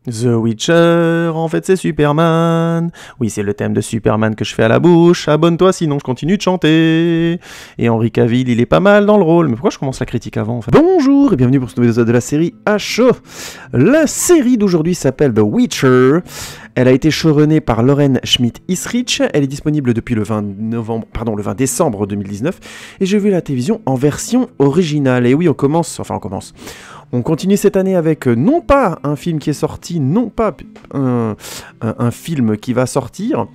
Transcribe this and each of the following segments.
The Witcher, en fait c'est Superman. Oui, c'est le thème de Superman que je fais à la bouche. Abonne-toi sinon je continue de chanter. Et Henry Cavill, il est pas mal dans le rôle. Mais pourquoi je commence la critique avant en fait? Bonjour et bienvenue pour ce nouvel épisode de la série HO. La série d'aujourd'hui s'appelle The Witcher. Elle a été showrunnée par Lauren Schmidt-Isrich. Elle est disponible depuis le 20 décembre 2019. Et j'ai vu la télévision en version originale. Et oui, on continue cette année avec non pas un film qui est sorti, non pas un film qui va sortir,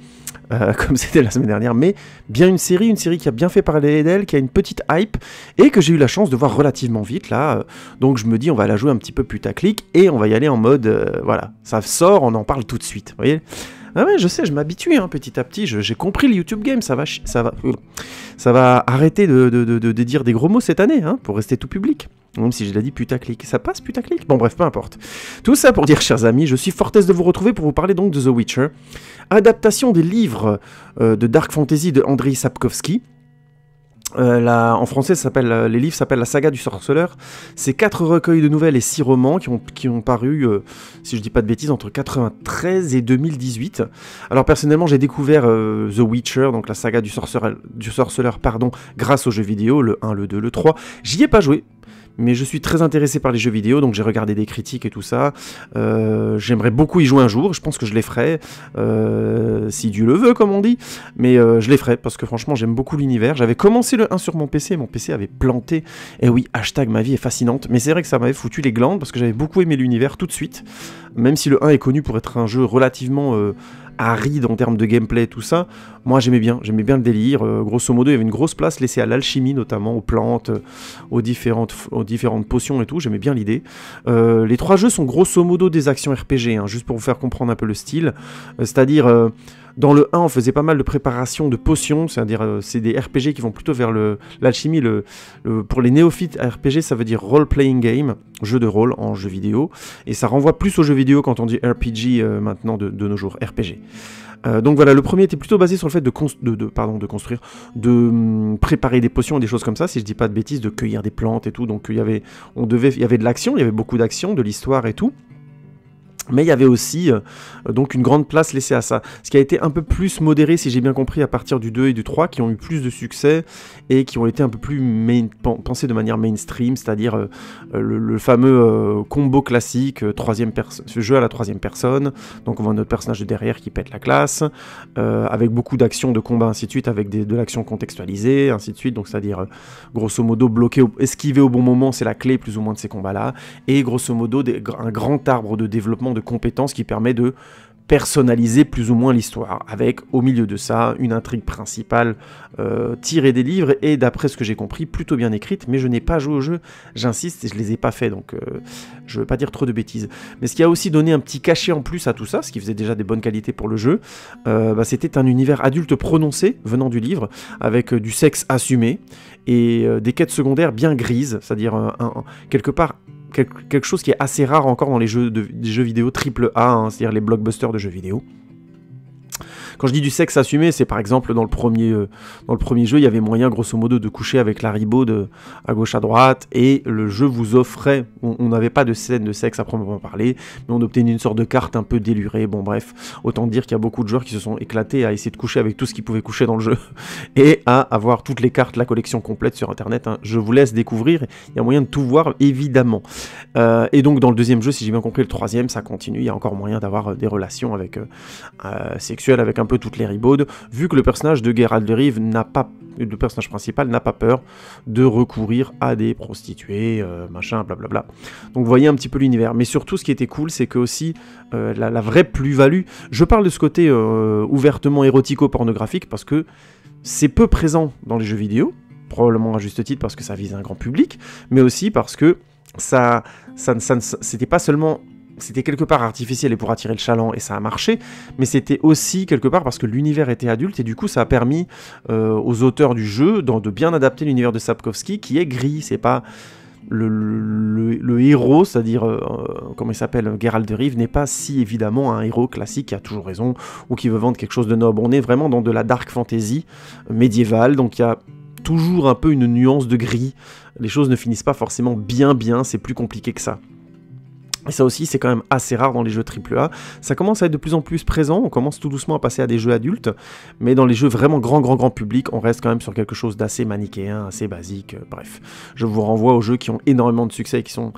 comme c'était la semaine dernière, mais bien une série qui a bien fait parler d'elle, qui a une petite hype, et que j'ai eu la chance de voir relativement vite, là. Donc je me dis, on va la jouer un petit peu putaclic, et on va y aller en mode, voilà, ça sort, on en parle tout de suite, vous voyez. Ah ouais, je sais, je m'habitue petit à petit, j'ai compris le YouTube Game, ça va arrêter de dire des gros mots cette année, pour rester tout public. Même si je l'ai dit putaclic. Ça passe putaclic? Bon bref, peu importe. Tout ça pour dire, chers amis, je suis fort aise de vous retrouver pour vous parler donc de The Witcher. Adaptation des livres de Dark Fantasy de Andrzej Sapkowski. En français, les livres s'appellent La Saga du Sorceleur. C'est 4 recueils de nouvelles et 6 romans qui ont paru, si je dis pas de bêtises, entre 93 et 2018. Alors personnellement, j'ai découvert The Witcher, donc la saga du sorceleur, grâce aux jeux vidéo, le 1, le 2, le 3. J'y ai pas joué. Mais je suis très intéressé par les jeux vidéo, donc j'ai regardé des critiques et tout ça. J'aimerais beaucoup y jouer un jour, je pense que je les ferai, si Dieu le veut, comme on dit. Mais je les ferai, parce que franchement, j'aime beaucoup l'univers. J'avais commencé le 1 sur mon PC, mon PC avait planté. Et oui, hashtag ma vie est fascinante. Mais c'est vrai que ça m'avait foutu les glandes, parce que j'avais beaucoup aimé l'univers tout de suite. Même si le 1 est connu pour être un jeu relativement aride en termes de gameplay et tout ça, moi j'aimais bien le délire. Grosso modo, il y avait une grosse place laissée à l'alchimie, notamment aux plantes, aux différentes potions et tout, j'aimais bien l'idée. Les 3 jeux sont grosso modo des actions RPG, juste pour vous faire comprendre un peu le style. C'est-à-dire, dans le 1, on faisait pas mal de préparation de potions, c'est-à-dire c'est des RPG qui vont plutôt vers l'alchimie. Pour les néophytes, RPG, ça veut dire role-playing game, jeu de rôle en jeu vidéo, et ça renvoie plus aux jeux vidéo quand on dit RPG maintenant de nos jours, RPG. Donc voilà, le premier était plutôt basé sur le fait de construire, de préparer des potions et des choses comme ça, si je dis pas de bêtises, de cueillir des plantes et tout. Donc il y avait de l'action, il y avait beaucoup d'action, de l'histoire et tout. Mais il y avait aussi donc une grande place laissée à ça. Ce qui a été un peu plus modéré, si j'ai bien compris, à partir du 2 et du 3, qui ont eu plus de succès et qui ont été un peu plus pensés de manière mainstream, c'est-à-dire le fameux combo classique, ce jeu à la 3e personne. Donc on voit notre personnage de derrière qui pète la classe, avec beaucoup d'actions, de combats, ainsi de suite, avec de l'action contextualisée, ainsi de suite. Donc c'est-à-dire, grosso modo, esquiver au bon moment, c'est la clé plus ou moins de ces combats-là. Et grosso modo, un grand arbre de développement de compétences qui permet de personnaliser plus ou moins l'histoire, avec au milieu de ça une intrigue principale tirée des livres et d'après ce que j'ai compris plutôt bien écrite, mais je n'ai pas joué au jeu, j'insiste, et je les ai pas fait, donc je veux pas dire trop de bêtises. Mais ce qui a aussi donné un petit cachet en plus à tout ça, ce qui faisait déjà des bonnes qualités pour le jeu, c'était un univers adulte prononcé venant du livre, avec du sexe assumé et des quêtes secondaires bien grises, c'est-à-dire quelque part quelque chose qui est assez rare encore dans des jeux vidéo triple A, c'est-à-dire les blockbusters de jeux vidéo. Quand je dis du sexe assumé, c'est par exemple dans le premier jeu, il y avait moyen grosso modo de coucher avec la ribaude à gauche à droite, et le jeu vous offrait, on n'avait pas de scène de sexe à proprement parler, mais on obtenait une sorte de carte un peu délurée. Bon bref, autant dire qu'il y a beaucoup de joueurs qui se sont éclatés à essayer de coucher avec tout ce qu'ils pouvaient coucher dans le jeu, et à avoir toutes les cartes, la collection complète sur internet. Je vous laisse découvrir, il y a moyen de tout voir évidemment. Et donc dans le deuxième jeu, si j'ai bien compris, le 3e, ça continue, il y a encore moyen d'avoir des relations sexuelles avec un peu toutes les ribaudes, vu que le personnage de Geralt de Rive le personnage principal n'a pas peur de recourir à des prostituées, machin, blablabla. Donc vous voyez un petit peu l'univers. Mais surtout, ce qui était cool, c'est que aussi, la vraie plus-value, je parle de ce côté ouvertement érotico-pornographique, parce que c'est peu présent dans les jeux vidéo, probablement à juste titre parce que ça vise un grand public, mais aussi parce que c'était pas seulement... C'était quelque part artificiel et pour attirer le chaland, et ça a marché, mais c'était aussi quelque part parce que l'univers était adulte, et du coup ça a permis aux auteurs du jeu de bien adapter l'univers de Sapkowski, qui est gris. C'est pas le héros, c'est-à-dire, comment il s'appelle, Geralt de Rive, n'est pas si évidemment un héros classique qui a toujours raison, ou qui veut vendre quelque chose de noble. On est vraiment dans de la dark fantasy médiévale, donc il y a toujours un peu une nuance de gris. Les choses ne finissent pas forcément bien, c'est plus compliqué que ça. Et ça aussi, c'est quand même assez rare dans les jeux AAA. Ça commence à être de plus en plus présent, on commence tout doucement à passer à des jeux adultes, mais dans les jeux vraiment grand public, on reste quand même sur quelque chose d'assez manichéen, assez basique, bref. Je vous renvoie aux jeux qui ont énormément de succès et qui sont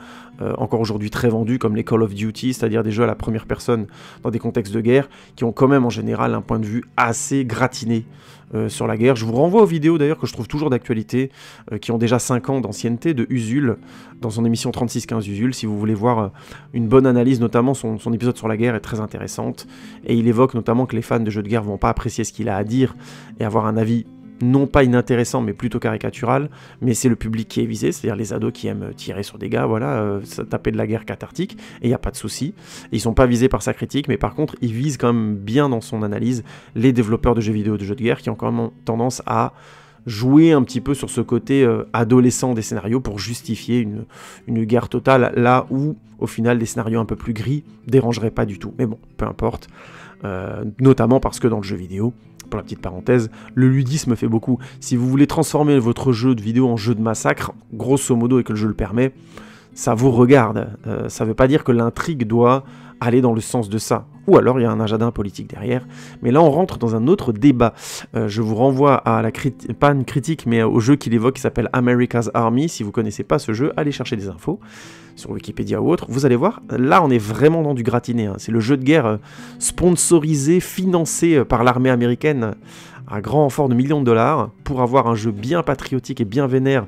encore aujourd'hui très vendus, comme les Call of Duty, c'est-à-dire des jeux à la première personne dans des contextes de guerre, qui ont quand même en général un point de vue assez gratiné sur la guerre. Je vous renvoie aux vidéos d'ailleurs que je trouve toujours d'actualité, qui ont déjà 5 ans d'ancienneté, de Usul, dans son émission 3615 Usul, si vous voulez voir une bonne analyse, notamment son épisode sur la guerre est très intéressante, et il évoque notamment que les fans de jeux de guerre vont pas apprécier ce qu'il a à dire, et avoir un avis non pas inintéressant, mais plutôt caricatural, mais c'est le public qui est visé, c'est-à-dire les ados qui aiment tirer sur des gars, voilà, taper de la guerre cathartique, et il n'y a pas de souci. Ils sont pas visés par sa critique, mais par contre, il vise quand même bien dans son analyse les développeurs de jeux vidéo, de jeux de guerre, qui ont quand même tendance à jouer un petit peu sur ce côté adolescent des scénarios pour justifier une guerre totale, là où, au final, des scénarios un peu plus gris dérangeraient pas du tout. Mais bon, peu importe. Notamment parce que dans le jeu vidéo, pour la petite parenthèse, le ludisme fait beaucoup. Si vous voulez transformer votre jeu de vidéo en jeu de massacre, grosso modo, et que le jeu le permet, ça vous regarde. Ça veut pas dire que l'intrigue doit aller dans le sens de ça. Ou alors il y a un agenda politique derrière. Mais là, on rentre dans un autre débat. Je vous renvoie à pas une critique, mais au jeu qu'il évoque, qui s'appelle America's Army. Si vous connaissez pas ce jeu, allez chercher des infos sur Wikipédia ou autre. Vous allez voir, là, on est vraiment dans du gratiné. Hein. C'est le jeu de guerre sponsorisé, financé par l'armée américaine à grand renfort de millions de dollars pour avoir un jeu bien patriotique et bien vénère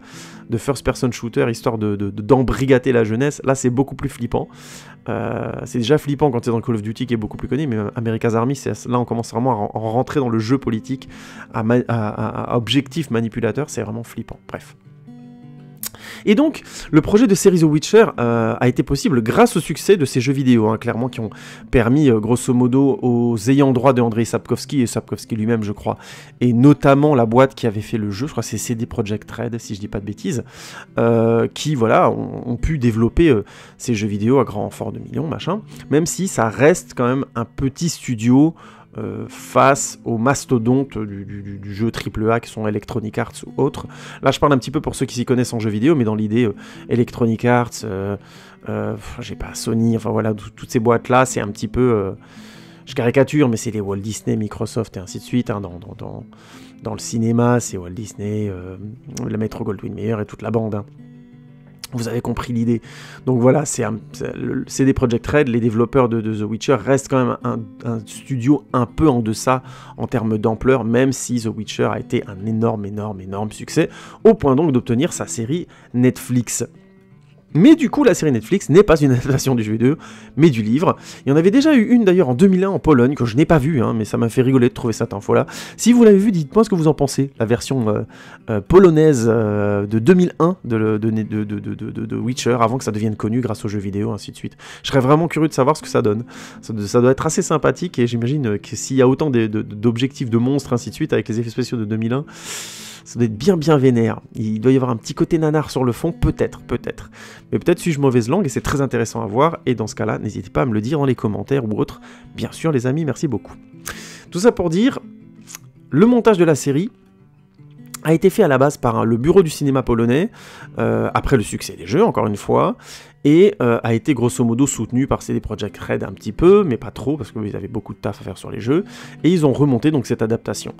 de first-person shooter, histoire d'embrigader la jeunesse. Là, c'est beaucoup plus flippant. C'est déjà flippant quand c'est dans Call of Duty qui est beaucoup plus connu, mais America's Army, là on commence vraiment à rentrer dans le jeu politique, à objectif manipulateur, c'est vraiment flippant. Bref. Et donc, le projet de série The Witcher a été possible grâce au succès de ces jeux vidéo, hein, clairement, qui ont permis, grosso modo, aux ayants droit de Andrei Sapkowski, et Sapkowski lui-même, je crois, et notamment la boîte qui avait fait le jeu, je crois que c'est CD Projekt Red, si je dis pas de bêtises, qui, voilà, ont pu développer ces jeux vidéo à grand renfort de millions, machin, même si ça reste quand même un petit studio face aux mastodontes du jeu AAA qui sont Electronic Arts ou autres. Là je parle un petit peu pour ceux qui s'y connaissent en jeux vidéo, mais dans l'idée Electronic Arts, j'ai pas Sony, enfin voilà, toutes ces boîtes là, c'est un petit peu, je caricature, mais c'est les Walt Disney, Microsoft et ainsi de suite, hein, dans le cinéma c'est Walt Disney, la Metro-Goldwyn-Mayer et toute la bande, hein. Vous avez compris l'idée. Donc voilà, c'est le CD Projekt Red, les développeurs de The Witcher restent quand même un studio un peu en deçà en termes d'ampleur, même si The Witcher a été un énorme succès, au point donc d'obtenir sa série Netflix. Mais du coup, la série Netflix n'est pas une adaptation du jeu vidéo, mais du livre. Il y en avait déjà eu une d'ailleurs en 2001 en Pologne, que je n'ai pas vue, hein, mais ça m'a fait rigoler de trouver cette info-là. Si vous l'avez vue, dites-moi ce que vous en pensez. La version polonaise de 2001 de Witcher, avant que ça devienne connu grâce aux jeux vidéo, ainsi de suite. Je serais vraiment curieux de savoir ce que ça donne. Ça doit être assez sympathique, et j'imagine que s'il y a autant d'objectifs de monstres, ainsi de suite, avec les effets spéciaux de 2001... ça doit être bien vénère. Il doit y avoir un petit côté nanar sur le fond, peut-être. Mais peut-être suis-je mauvaise langue et c'est très intéressant à voir. Et dans ce cas-là, n'hésitez pas à me le dire dans les commentaires ou autres. Bien sûr, les amis, merci beaucoup. Tout ça pour dire, le montage de la série a été fait à la base par le bureau du cinéma polonais, après le succès des jeux, encore une fois, et a été grosso modo soutenu par CD Projekt Red un petit peu, mais pas trop, parce qu'ils avaient beaucoup de taf à faire sur les jeux, et ils ont remonté donc cette adaptation.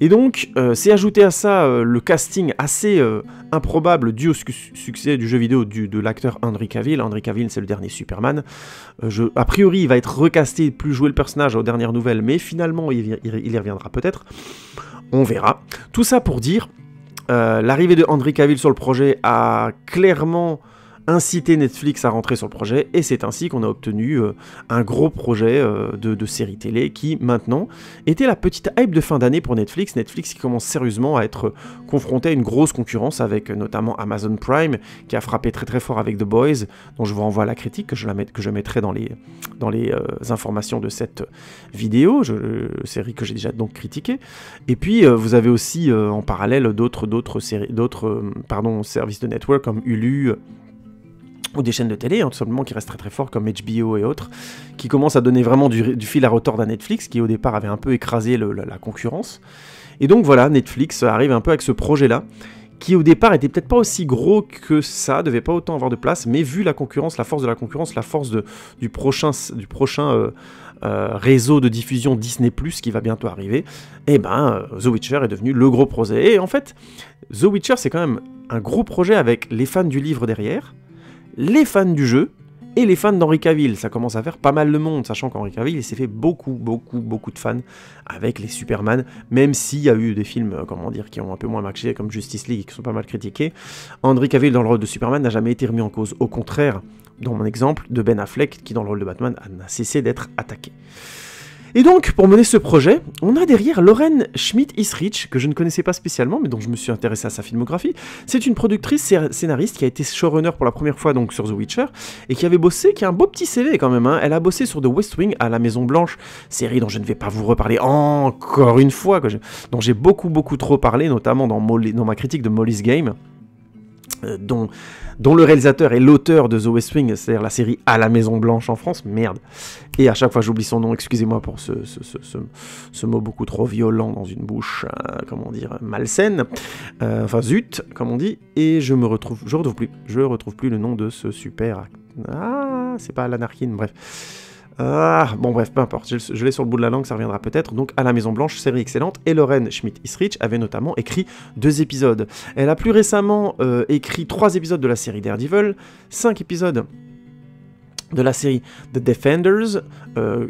Et donc, c'est ajouté à ça le casting assez improbable dû au succès du jeu vidéo de l'acteur Henry Cavill. Henry Cavill, c'est le dernier Superman. A priori, il va être recasté, plus jouer le personnage aux dernières nouvelles, mais finalement, il y reviendra peut-être. On verra. Tout ça pour dire, l'arrivée de Henry Cavill sur le projet a clairement incité Netflix à rentrer sur le projet, et c'est ainsi qu'on a obtenu un gros projet de série télé qui, maintenant, était la petite hype de fin d'année pour Netflix. Netflix qui commence sérieusement à être confronté à une grosse concurrence avec notamment Amazon Prime, qui a frappé très fort avec The Boys, dont je vous renvoie à la critique, que je mettrai dans les informations de cette vidéo, série que j'ai déjà donc critiquée. Et puis, vous avez aussi en parallèle d'autres services de network comme Hulu, ou des chaînes de télé, hein, tout simplement, qui restent très forts, comme HBO et autres, qui commencent à donner vraiment du fil à retordre à Netflix, qui au départ avait un peu écrasé la concurrence. Et donc voilà, Netflix arrive un peu avec ce projet-là, qui au départ était peut-être pas aussi gros que ça, devait pas autant avoir de place, mais vu la concurrence, la force de la concurrence, la force du prochain réseau de diffusion Disney+, qui va bientôt arriver, et ben The Witcher est devenu le gros projet. Et en fait, The Witcher c'est quand même un gros projet avec les fans du livre derrière, les fans du jeu, et les fans d'Henry Cavill. Ça commence à faire pas mal de monde, sachant qu'Henry Cavill il s'est fait beaucoup de fans avec les Superman, même s'il y a eu des films, comment dire, qui ont un peu moins marché, comme Justice League, qui sont pas mal critiqués. Henry Cavill dans le rôle de Superman n'a jamais été remis en cause. Au contraire, dans mon exemple, de Ben Affleck, qui dans le rôle de Batman n'a cessé d'être attaqué. Et donc, pour mener ce projet, on a derrière Lauren Schmidt-Isrich, que je ne connaissais pas spécialement, mais dont je me suis intéressé à sa filmographie. C'est une productrice scénariste qui a été showrunner pour la première fois donc sur The Witcher, et qui avait bossé, qui a un beau petit CV quand même, hein. Elle a bossé sur The West Wing à la Maison Blanche, série dont je ne vais pas vous reparler encore une fois, dont j'ai beaucoup trop parlé, notamment dans ma critique de Molly's Game, dont le réalisateur est l'auteur de The West Wing, c'est-à-dire la série à la Maison Blanche en France, merde. Et à chaque fois j'oublie son nom, excusez-moi pour ce mot beaucoup trop violent dans une bouche, comment dire, malsaine, enfin zut, comme on dit, et je retrouve plus le nom de ce super... c'est pas Alan Arkin, bref. Bon bref, peu importe, je l'ai sur le bout de la langue, ça reviendra peut-être. Donc à la Maison Blanche, série excellente, et Lauren Schmidt-Isrich avait notamment écrit 2 épisodes. Elle a plus récemment écrit 3 épisodes de la série Daredevil, 5 épisodes de la série The Defenders,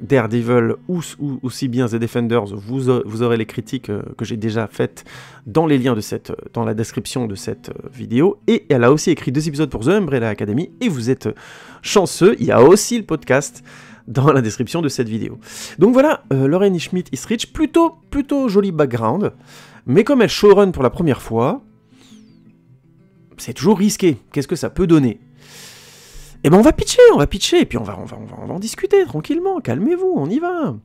Daredevil ou aussi bien The Defenders, vous aurez les critiques que j'ai déjà faites dans les liens dans la description de cette vidéo, et elle a aussi écrit 2 épisodes pour The Umbrella Academy, et vous êtes chanceux, il y a aussi le podcast dans la description de cette vidéo. Donc voilà, Lauren Schmidt-Isrich, plutôt joli background, mais comme elle showrun pour la première fois, c'est toujours risqué. Qu'est-ce que ça peut donner? Eh ben on va pitcher, et puis on va en discuter tranquillement, calmez-vous, on y va.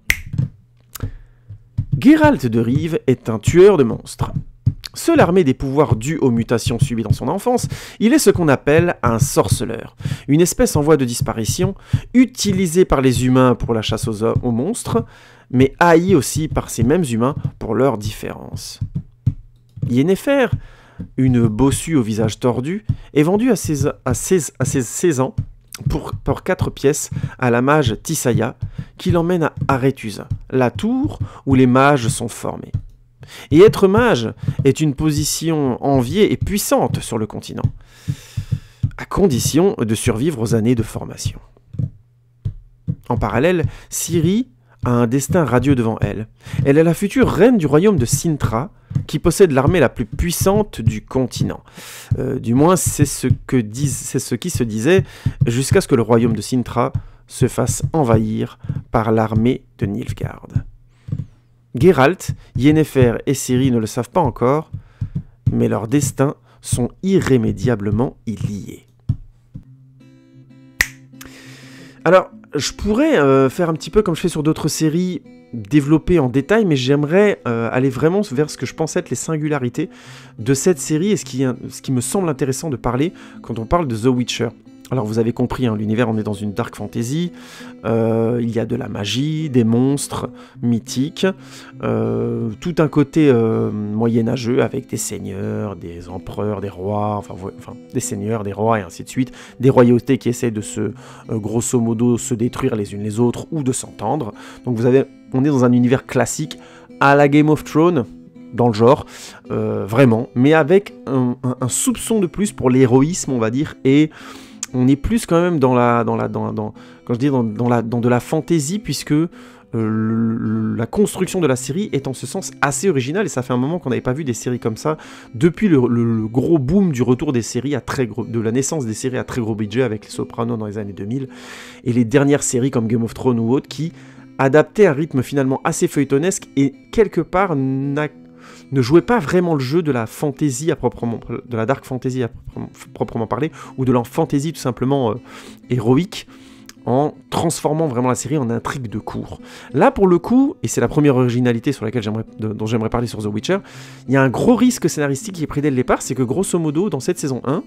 Geralt de Rive est un tueur de monstres. Seul armé des pouvoirs dus aux mutations subies dans son enfance, il est ce qu'on appelle un sorceleur, une espèce en voie de disparition, utilisée par les humains pour la chasse aux monstres, mais haïe aussi par ces mêmes humains pour leurs différences. Yennefer, une bossue au visage tordu, est vendue à 16 ans pour 4 pièces à la mage Tissaia, qui l'emmène à Aretusa, la tour où les mages sont formés. Et être mage est une position enviée et puissante sur le continent, à condition de survivre aux années de formation. En parallèle, Ciri a un destin radieux devant elle. Elle est la future reine du royaume de Cintra, qui possède l'armée la plus puissante du continent. Du moins, c'est ce qui se disait jusqu'à ce que le royaume de Cintra se fasse envahir par l'armée de Nilfgaard. Geralt, Yennefer et Ciri ne le savent pas encore, mais leurs destins sont irrémédiablement liés. Alors, je pourrais faire un petit peu comme je fais sur d'autres séries, développer en détail, mais j'aimerais aller vraiment vers ce que je pense être les singularités de cette série et ce qui me semble intéressant de parler quand on parle de The Witcher. Alors vous avez compris, hein, l'univers, on est dans une dark fantasy, il y a de la magie, des monstres mythiques, tout un côté moyenâgeux avec des seigneurs, des empereurs, des rois, enfin des seigneurs, des rois et ainsi de suite, des royautés qui essaient de grosso modo se détruire les unes les autres ou de s'entendre. Donc on est dans un univers classique à la Game of Thrones, dans le genre, vraiment, mais avec un soupçon de plus pour l'héroïsme, on va dire, et on est plus quand même dans de la fantaisie, puisque la construction de la série est en ce sens assez originale, et ça fait un moment qu'on n'avait pas vu des séries comme ça, depuis le gros boom du retour des séries de la naissance des séries à très gros budget avec les Sopranos dans les années 2000, et les dernières séries comme Game of Thrones ou autres, qui adaptaient un rythme finalement assez feuilletonesque, et quelque part ne jouait pas vraiment le jeu de la fantasy de la dark fantasy à proprement parler, ou de la fantasy tout simplement héroïque, en transformant vraiment la série en intrigue de cours. Là, pour le coup, et c'est la première originalité dont j'aimerais parler sur The Witcher, il y a un gros risque scénaristique qui est pris dès le départ, c'est que grosso modo, dans cette saison 1,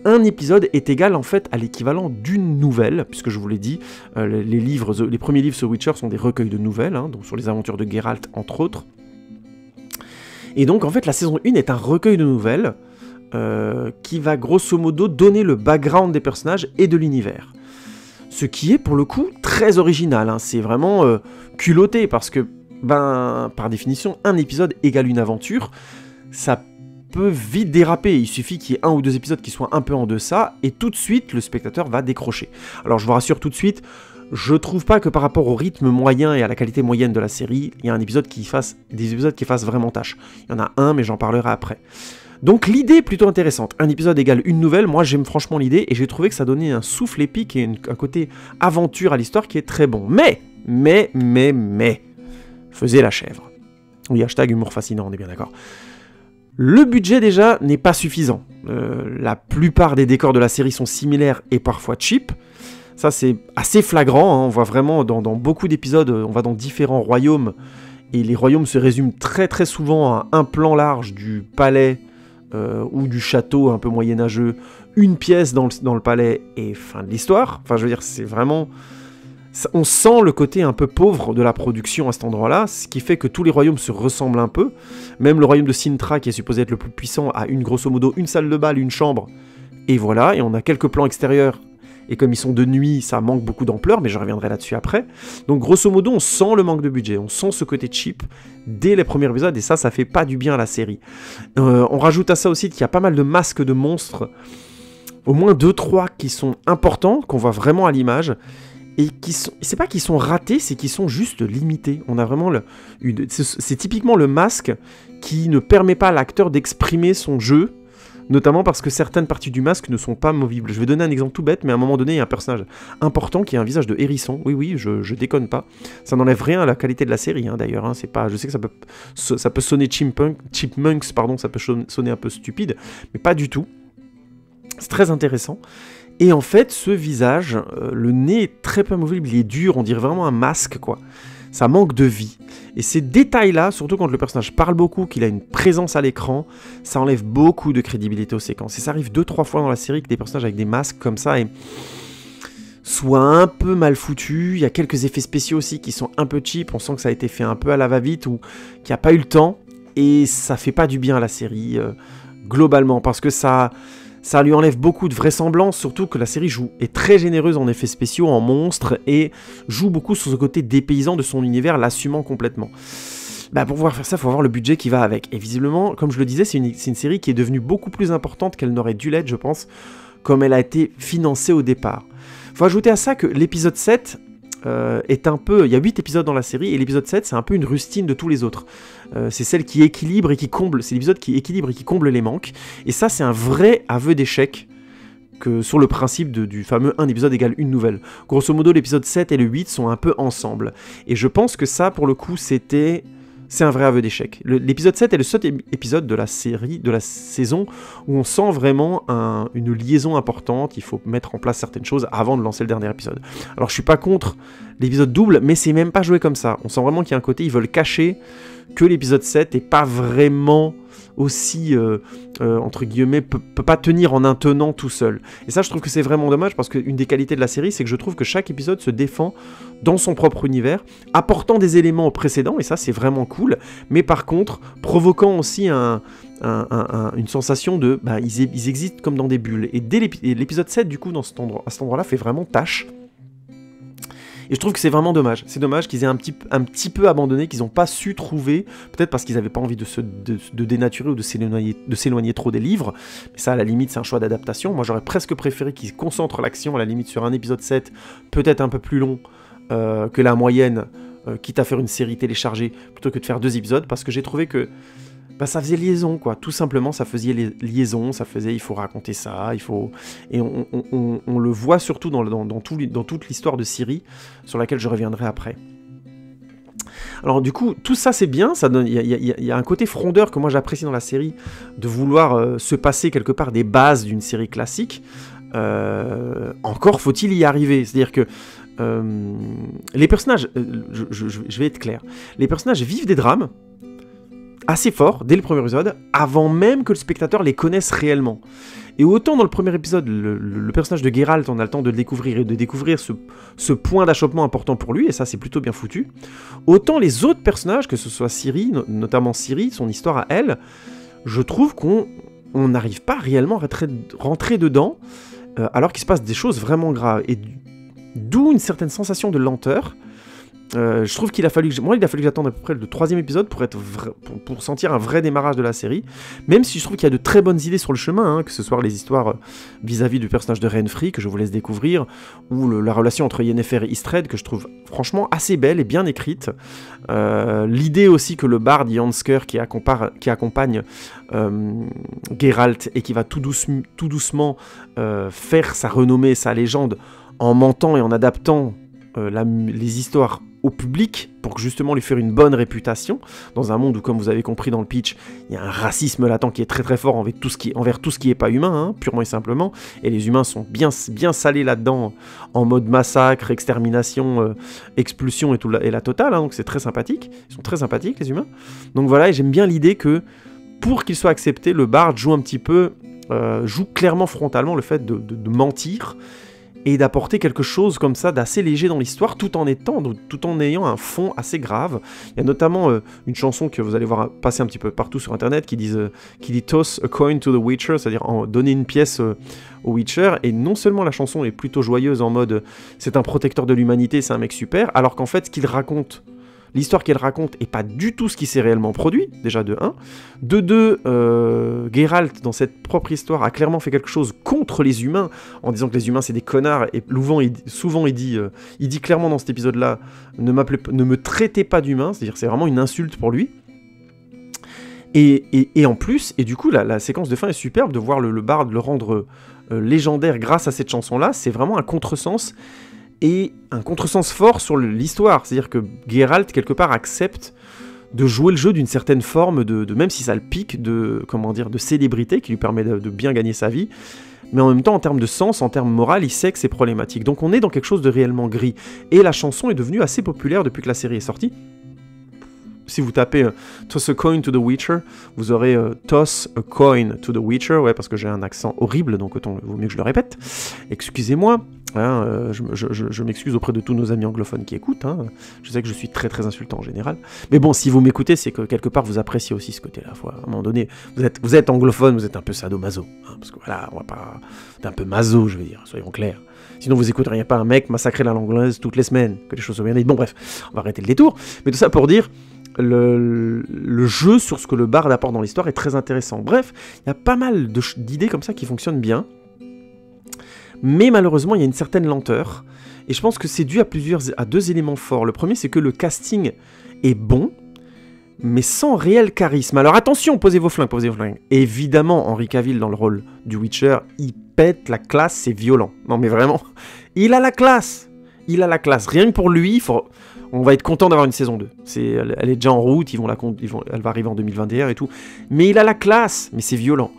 un épisode est égal en fait à l'équivalent d'une nouvelle, puisque je vous l'ai dit, les premiers livres sur Witcher sont des recueils de nouvelles, hein, donc sur les aventures de Geralt entre autres. Et donc en fait la saison 1 est un recueil de nouvelles qui va grosso modo donner le background des personnages et de l'univers. Ce qui est pour le coup très original, hein. C'est vraiment culotté parce que, par définition, un épisode égale une aventure, ça peut vite déraper, il suffit qu'il y ait 1 ou 2 épisodes qui soient un peu en deçà, et tout de suite le spectateur va décrocher. Alors je vous rassure tout de suite, je trouve pas que par rapport au rythme moyen et à la qualité moyenne de la série, il y a des épisodes qui fassent vraiment tâche. Il y en a un, mais j'en parlerai après. Donc l'idée est plutôt intéressante. Un épisode égale une nouvelle, moi j'aime franchement l'idée, et j'ai trouvé que ça donnait un souffle épique et un côté aventure à l'histoire qui est très bon. Mais, faisait la chèvre. Oui, hashtag humour fascinant, on est bien d'accord. Le budget déjà n'est pas suffisant. La plupart des décors de la série sont similaires et parfois cheap. Ça c'est assez flagrant, hein. On voit vraiment dans beaucoup d'épisodes, on va dans différents royaumes, et les royaumes se résument très très souvent à un plan large du palais ou du château un peu moyenâgeux, une pièce dans le palais et fin de l'histoire. Enfin je veux dire, c'est vraiment... On sent le côté un peu pauvre de la production à cet endroit-là, ce qui fait que tous les royaumes se ressemblent un peu. Même le royaume de Sintra, qui est supposé être le plus puissant, a grosso modo une salle de bal, une chambre, et voilà, et on a quelques plans extérieurs, et comme ils sont de nuit, ça manque beaucoup d'ampleur, mais je reviendrai là-dessus après. Donc grosso modo, on sent le manque de budget, on sent ce côté cheap dès les premiers épisodes, et ça fait pas du bien à la série. On rajoute à ça aussi qu'il y a pas mal de masques de monstres, au moins 2-3 qui sont importants, qu'on voit vraiment à l'image, et c'est pas qu'ils sont ratés, c'est qu'ils sont juste limités. On a vraiment c'est typiquement le masque qui ne permet pas à l'acteur d'exprimer son jeu, notamment parce que certaines parties du masque ne sont pas movibles. Je vais donner un exemple tout bête, mais à un moment donné, il y a un personnage important qui a un visage de hérisson. Oui, je déconne pas. Ça n'enlève rien à la qualité de la série, hein, d'ailleurs. Hein, c'est pas, je sais que ça peut sonner chipmunks, pardon, ça peut sonner un peu stupide, mais pas du tout. C'est très intéressant. Et en fait, ce visage, le nez est très peu movible, il est dur, on dirait vraiment un masque, quoi. Ça manque de vie. Et ces détails-là, surtout quand le personnage parle beaucoup, qu'il a une présence à l'écran, ça enlève beaucoup de crédibilité aux séquences. Et ça arrive 2-3 fois dans la série que des personnages avec des masques comme ça soient un peu mal foutus. Il y a quelques effets spéciaux aussi qui sont un peu cheap, on sent que ça a été fait un peu à la va-vite ou qu'il n'y a pas eu le temps. Et ça fait pas du bien à la série, globalement, parce que ça lui enlève beaucoup de vraisemblance, surtout que la série est très généreuse en effets spéciaux, en monstres, et joue beaucoup sur ce côté dépaysant de son univers, l'assumant complètement. Pour pouvoir faire ça, il faut avoir le budget qui va avec. Et visiblement, comme je le disais, c'est une série qui est devenue beaucoup plus importante qu'elle n'aurait dû l'être, je pense, comme elle a été financée au départ. Il faut ajouter à ça que l'épisode 7... est un peu... Il y a 8 épisodes dans la série, et l'épisode 7, c'est un peu une rustine de tous les autres. C'est celle qui équilibre et qui comble... C'est l'épisode qui équilibre et qui comble les manques. Et ça, c'est un vrai aveu d'échec sur le principe du fameux un épisode égale une nouvelle. Grosso modo, l'épisode 7 et le 8 sont un peu ensemble. Et je pense que ça, pour le coup, c'est un vrai aveu d'échec. L'épisode 7 est le seul épisode de la série, de la saison, où on sent vraiment une liaison importante. Il faut mettre en place certaines choses avant de lancer le dernier épisode. Alors je suis pas contre l'épisode double, mais c'est même pas joué comme ça. On sent vraiment qu'il y a un côté, ils veulent cacher que l'épisode 7 est pas vraiment aussi, entre guillemets, peut pas tenir en un tenant tout seul. Et ça, je trouve que c'est vraiment dommage, parce qu'une des qualités de la série, c'est que je trouve que chaque épisode se défend dans son propre univers, apportant des éléments au précédent, et ça, c'est vraiment cool, mais par contre, provoquant aussi une sensation de... ils existent comme dans des bulles. Et dès l'épisode 7, du coup, à cet endroit-là, fait vraiment tâche. Et je trouve que c'est vraiment dommage. C'est dommage qu'ils aient un petit peu abandonné, qu'ils n'ont pas su trouver, peut-être parce qu'ils n'avaient pas envie de dénaturer ou de s'éloigner trop des livres. Mais ça, à la limite, c'est un choix d'adaptation. Moi, j'aurais presque préféré qu'ils concentrent l'action, à la limite, sur un épisode 7, peut-être un peu plus long que la moyenne, quitte à faire une série téléchargée, plutôt que de faire 2 épisodes, parce que j'ai trouvé que ça faisait liaison, quoi. Tout simplement, ça faisait liaison, ça faisait, il faut raconter ça, il faut... Et on le voit surtout dans toute l'histoire de Ciri, sur laquelle je reviendrai après. Alors du coup, tout ça c'est bien, il y a un côté frondeur que moi j'apprécie dans la série, de vouloir se passer quelque part des bases d'une série classique. Encore faut-il y arriver, c'est-à-dire que les personnages, je vais être clair, les personnages vivent des drames, assez fort dès le premier épisode, avant même que le spectateur les connaisse réellement. Et autant dans le premier épisode, le personnage de Geralt, on a le temps de le découvrir et de découvrir ce point d'achoppement important pour lui, et ça c'est plutôt bien foutu, autant les autres personnages, que ce soit Ciri, notamment Ciri, son histoire à elle, je trouve qu'on on n'arrive pas réellement à rentrer dedans, alors qu'il se passe des choses vraiment graves. Et d'où une certaine sensation de lenteur. Je trouve qu'il a fallu que j'attende à peu près le 3e épisode pour sentir un vrai démarrage de la série, même si je trouve qu'il y a de très bonnes idées sur le chemin, hein, que ce soit les histoires vis-à-vis du personnage de Renfri, que je vous laisse découvrir, ou la relation entre Yennefer et Istred, que je trouve franchement assez belle et bien écrite. L'idée aussi que le barde Jansker qui accompagne Geralt et qui va tout doucement faire sa renommée, sa légende, en mentant et en adaptant les histoires au public pour justement lui faire une bonne réputation dans un monde où, comme vous avez compris dans le pitch, il y a un racisme latent qui est très très fort envers tout ce qui est pas humain, hein, purement et simplement, et les humains sont bien salés là-dedans en mode massacre, extermination, expulsion et la totale, hein, donc c'est très sympathique, ils sont très sympathiques les humains, donc voilà, et j'aime bien l'idée que pour qu'il soit accepté, le bard joue clairement frontalement le fait de mentir et d'apporter quelque chose comme ça d'assez léger dans l'histoire, tout en ayant un fond assez grave. Il y a notamment une chanson que vous allez voir passer un petit peu partout sur internet qui dit « Toss a coin to the Witcher », c'est-à-dire donner une pièce au Witcher, et non seulement la chanson est plutôt joyeuse en mode « c'est un protecteur de l'humanité, c'est un mec super », alors qu'en fait ce qu'il raconte, l'histoire qu'elle raconte est pas du tout ce qui s'est réellement produit, déjà de 1. De 2, Geralt, dans cette propre histoire, a clairement fait quelque chose contre les humains, en disant que les humains c'est des connards, et souvent il dit clairement dans cet épisode-là, ne me traitez pas d'humain, c'est-à-dire c'est vraiment une insulte pour lui. Et en plus, et du coup la séquence de fin est superbe, de voir le barde le rendre légendaire grâce à cette chanson-là, c'est vraiment un contresens, et un contresens fort sur l'histoire, c'est-à-dire que Geralt, quelque part, accepte de jouer le jeu d'une certaine forme, même si ça le pique, de célébrité, qui lui permet de bien gagner sa vie, mais en même temps, en termes de sens, en termes moral, il sait que c'est problématique. Donc on est dans quelque chose de réellement gris, et la chanson est devenue assez populaire depuis que la série est sortie. Si vous tapez Toss a coin to the Witcher, vous aurez Toss a coin to the Witcher, ouais, parce que j'ai un accent horrible, donc vaut mieux que je le répète. Excusez-moi, hein, je m'excuse auprès de tous nos amis anglophones qui écoutent, hein. Je sais que je suis très très insultant en général, mais bon, si vous m'écoutez, c'est que quelque part vous appréciez aussi ce côté-là. À un moment donné, vous êtes anglophone, vous êtes un peu sadomaso, hein, parce que voilà, on va pas... T'es un peu maso, je veux dire, soyons clairs. Sinon vous écouteriez pas un mec massacrer la langue anglaise toutes les semaines, que les choses soient bien dites. Bon bref, on va arrêter le détour, mais tout ça pour dire... Le jeu sur ce que le barde apporte dans l'histoire est très intéressant. Bref, il y a pas mal d'idées comme ça qui fonctionnent bien, mais malheureusement il y a une certaine lenteur, et je pense que c'est dû à 2 éléments forts. Le premier, c'est que le casting est bon, mais sans réel charisme. Alors attention, posez vos flingues. Évidemment, Henry Cavill dans le rôle du Witcher, il pète la classe, c'est violent. Non mais vraiment, il a la classe. Rien que pour lui, on va être content d'avoir une saison 2. Elle est déjà en route, elle va arriver en 2021 et tout. Mais il a la classe, mais c'est violent.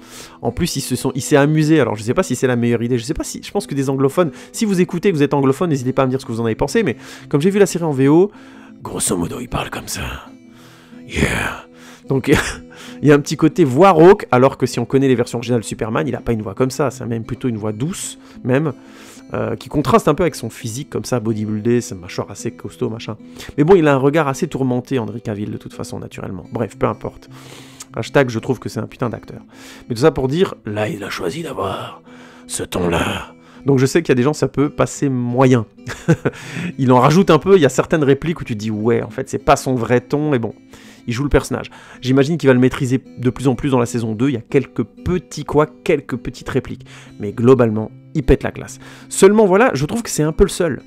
En plus, il s'est amusé. Alors, je sais pas si c'est la meilleure idée. Je pense que des anglophones, si vous écoutez, que vous êtes anglophone, n'hésitez pas à me dire ce que vous en avez pensé. Mais comme j'ai vu la série en VO, grosso modo, il parle comme ça. Yeah. Donc, il y a un petit côté voix rauque, alors que si on connaît les versions originales de Superman, il a pas une voix comme ça. C'est même plutôt une voix douce, même. Qui contraste un peu avec son physique comme ça, bodybuildé, sa mâchoire assez costaud, machin. Mais bon, il a un regard assez tourmenté, Henry Cavill, de toute façon, naturellement. Bref, peu importe. Hashtag, je trouve que c'est un putain d'acteur. Mais tout ça pour dire, là, il a choisi d'avoir ce ton-là. Donc je sais qu'il y a des gens, ça peut passer moyen. Il en rajoute un peu, il y a certaines répliques où tu te dis, ouais, en fait, c'est pas son vrai ton, mais bon, il joue le personnage. J'imagine qu'il va le maîtriser de plus en plus dans la saison 2, il y a quelques petites répliques. Mais globalement, il pète la classe. Seulement, voilà, je trouve que c'est un peu le seul.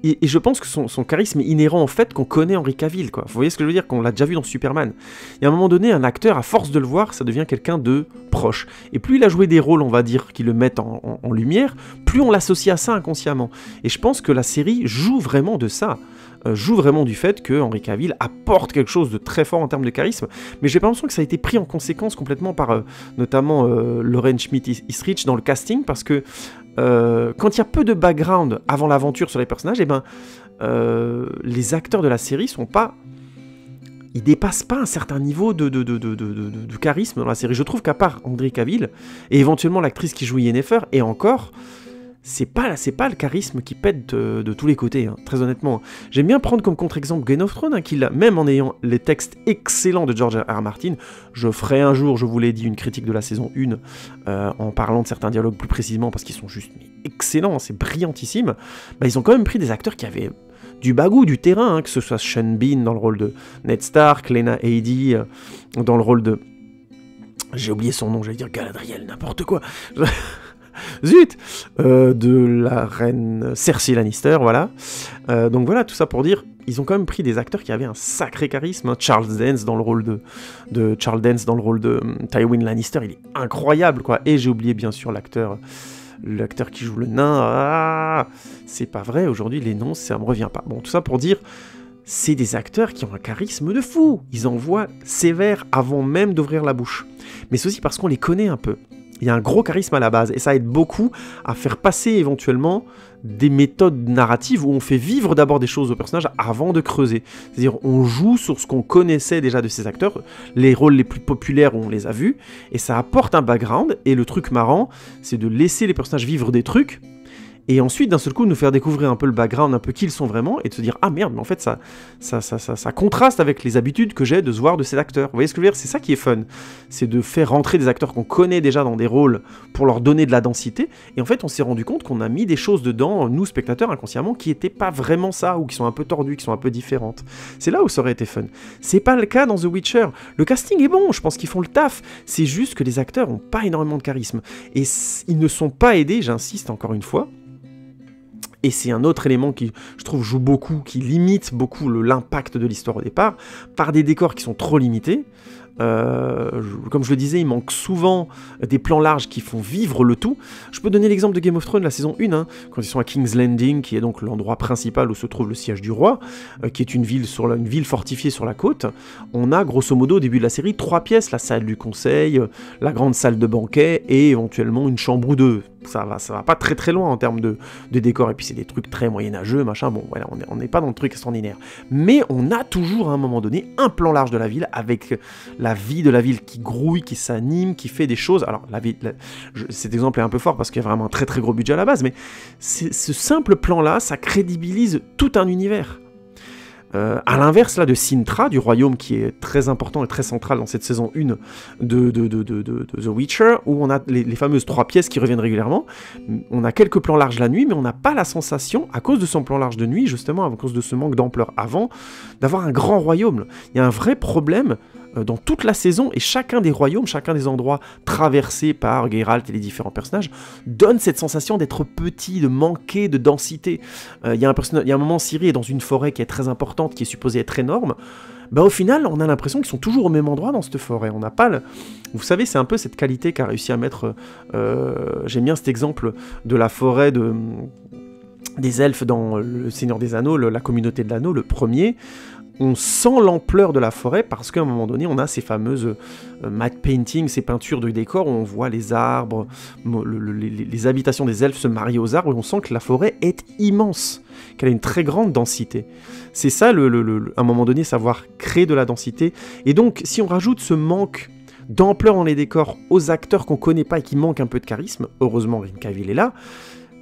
Et je pense que son charisme est inhérent au fait qu'on connaît Henry Cavill, quoi. Vous voyez ce que je veux dire, qu'on l'a déjà vu dans Superman. Et à un moment donné, un acteur, à force de le voir, ça devient quelqu'un de proche. Et plus il a joué des rôles, on va dire, qui le mettent en lumière, plus on l'associe à ça inconsciemment. Et je pense que la série joue vraiment de ça. Joue vraiment du fait que Henry Cavill apporte quelque chose de très fort en termes de charisme, mais j'ai pas l'impression que ça a été pris en conséquence complètement par notamment Lauren Schmidt-Eastridge dans le casting, parce que quand il y a peu de background avant l'aventure sur les personnages, les acteurs de la série ils dépassent pas un certain niveau de charisme dans la série. Je trouve qu'à part Henry Cavill, et éventuellement l'actrice qui joue Yennefer, et encore, c'est pas le charisme qui pète de tous les côtés, hein, très honnêtement. J'aime bien prendre comme contre-exemple Game of Thrones, hein, qui même en ayant les textes excellents de George R. R. Martin, je ferai un jour, je vous l'ai dit, une critique de la saison 1, en parlant de certains dialogues plus précisément, parce qu'ils sont juste excellents, hein, c'est brillantissime. Bah, ils ont quand même pris des acteurs qui avaient du bagou, du terrain, hein, que ce soit Sean Bean dans le rôle de Ned Stark, Lena Headey dans le rôle de... J'ai oublié son nom, j'allais dire Galadriel, n'importe quoi. Zut, de la reine Cersei Lannister, voilà. Donc voilà, tout ça pour dire, ils ont quand même pris des acteurs qui avaient un sacré charisme. Hein. Charles Dance dans le rôle de Tywin Lannister, il est incroyable, quoi. Et j'ai oublié bien sûr l'acteur qui joue le nain. Ah, c'est pas vrai, aujourd'hui les noms, ça me revient pas. Bon, tout ça pour dire, c'est des acteurs qui ont un charisme de fou. Ils envoient sévère avant même d'ouvrir la bouche. Mais c'est aussi parce qu'on les connaît un peu. Il y a un gros charisme à la base, et ça aide beaucoup à faire passer éventuellement des méthodes narratives où on fait vivre d'abord des choses aux personnages avant de creuser. C'est-à-dire, on joue sur ce qu'on connaissait déjà de ces acteurs, les rôles les plus populaires où on les a vus, et ça apporte un background, et le truc marrant, c'est de laisser les personnages vivre des trucs, et ensuite, d'un seul coup, nous faire découvrir un peu le background, un peu qui ils sont vraiment, et de se dire « Ah merde, mais en fait, ça contraste avec les habitudes que j'ai de se voir de ces acteurs. » Vous voyez ce que je veux dire? C'est ça qui est fun. C'est de faire rentrer des acteurs qu'on connaît déjà dans des rôles pour leur donner de la densité, et en fait, on s'est rendu compte qu'on a mis des choses dedans, nous, spectateurs, inconsciemment, qui n'étaient pas vraiment ça, ou qui sont un peu tordues, qui sont un peu différentes. C'est là où ça aurait été fun. C'est pas le cas dans The Witcher. Le casting est bon, je pense qu'ils font le taf. C'est juste que les acteurs n'ont pas énormément de charisme. Et ils ne sont pas aidés, j'insiste encore une fois. Et c'est un autre élément qui, je trouve, joue beaucoup, qui limite beaucoup l'impact de l'histoire au départ, par des décors qui sont trop limités. Comme je le disais, il manque souvent des plans larges qui font vivre le tout. Je peux donner l'exemple de Game of Thrones, la saison 1, hein, quand ils sont à King's Landing, qui est donc l'endroit principal où se trouve le siège du roi, qui est une ville fortifiée sur la côte. On a, grosso modo, au début de la série, 3 pièces, la salle du conseil, la grande salle de banquet, et éventuellement une chambre ou deux. Ça va pas très très loin en termes de décor, et puis c'est des trucs très moyenâgeux, machin, bon voilà, on n'est pas dans le truc extraordinaire. Mais on a toujours à un moment donné un plan large de la ville, avec la vie de la ville qui grouille, qui s'anime, qui fait des choses. Alors cet exemple est un peu fort parce qu'il y a vraiment un très très gros budget à la base, mais ce simple plan là, ça crédibilise tout un univers. À l'inverse là de Sintra, du royaume qui est très important et très central dans cette saison 1 de The Witcher, où on a les fameuses 3 pièces qui reviennent régulièrement. On a quelques plans larges la nuit, mais on n'a pas la sensation, à cause de son plan large de nuit, justement, à cause de ce manque d'ampleur avant, d'avoir un grand royaume. Il y a un vrai problème dans toute la saison, et chacun des royaumes, chacun des endroits traversés par Geralt et les différents personnages, donne cette sensation d'être petit, de manquer de densité. Il y a un moment, Ciri est dans une forêt qui est très importante, qui est supposée être énorme. Bah, au final, on a l'impression qu'ils sont toujours au même endroit dans cette forêt. On n'a pas le... Vous savez, c'est un peu cette qualité qu'a réussi à mettre... J'aime bien cet exemple de la forêt des elfes dans Le Seigneur des Anneaux, la communauté de l'anneau, le premier. On sent l'ampleur de la forêt parce qu'à un moment donné, on a ces fameuses matte paintings, ces peintures de décor où on voit les arbres, les habitations des elfes se marier aux arbres, et on sent que la forêt est immense, qu'elle a une très grande densité. C'est ça, à un moment donné, savoir créer de la densité. Et donc, si on rajoute ce manque d'ampleur dans les décors aux acteurs qu'on connaît pas et qui manquent un peu de charisme, heureusement Henry Cavill est là,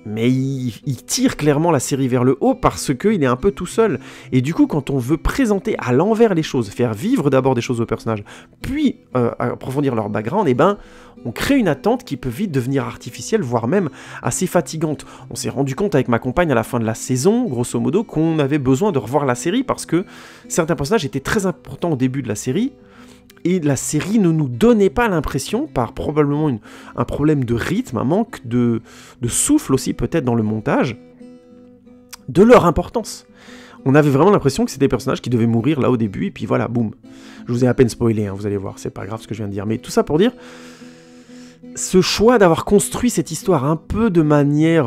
mais il tire clairement la série vers le haut parce qu'il est un peu tout seul. Et du coup, quand on veut présenter à l'envers les choses, faire vivre d'abord des choses aux personnages, puis approfondir leur background, et ben, on crée une attente qui peut vite devenir artificielle, voire même assez fatigante. On s'est rendu compte avec ma compagne à la fin de la saison, grosso modo, qu'on avait besoin de revoir la série parce que certains personnages étaient très importants au début de la série, et la série ne nous donnait pas l'impression, par probablement un problème de rythme, un manque de souffle aussi peut-être dans le montage, de leur importance. On avait vraiment l'impression que c'était des personnages qui devaient mourir là au début, et puis voilà, boum. Je vous ai à peine spoilé, hein, vous allez voir, c'est pas grave ce que je viens de dire. Mais tout ça pour dire, ce choix d'avoir construit cette histoire un peu de manière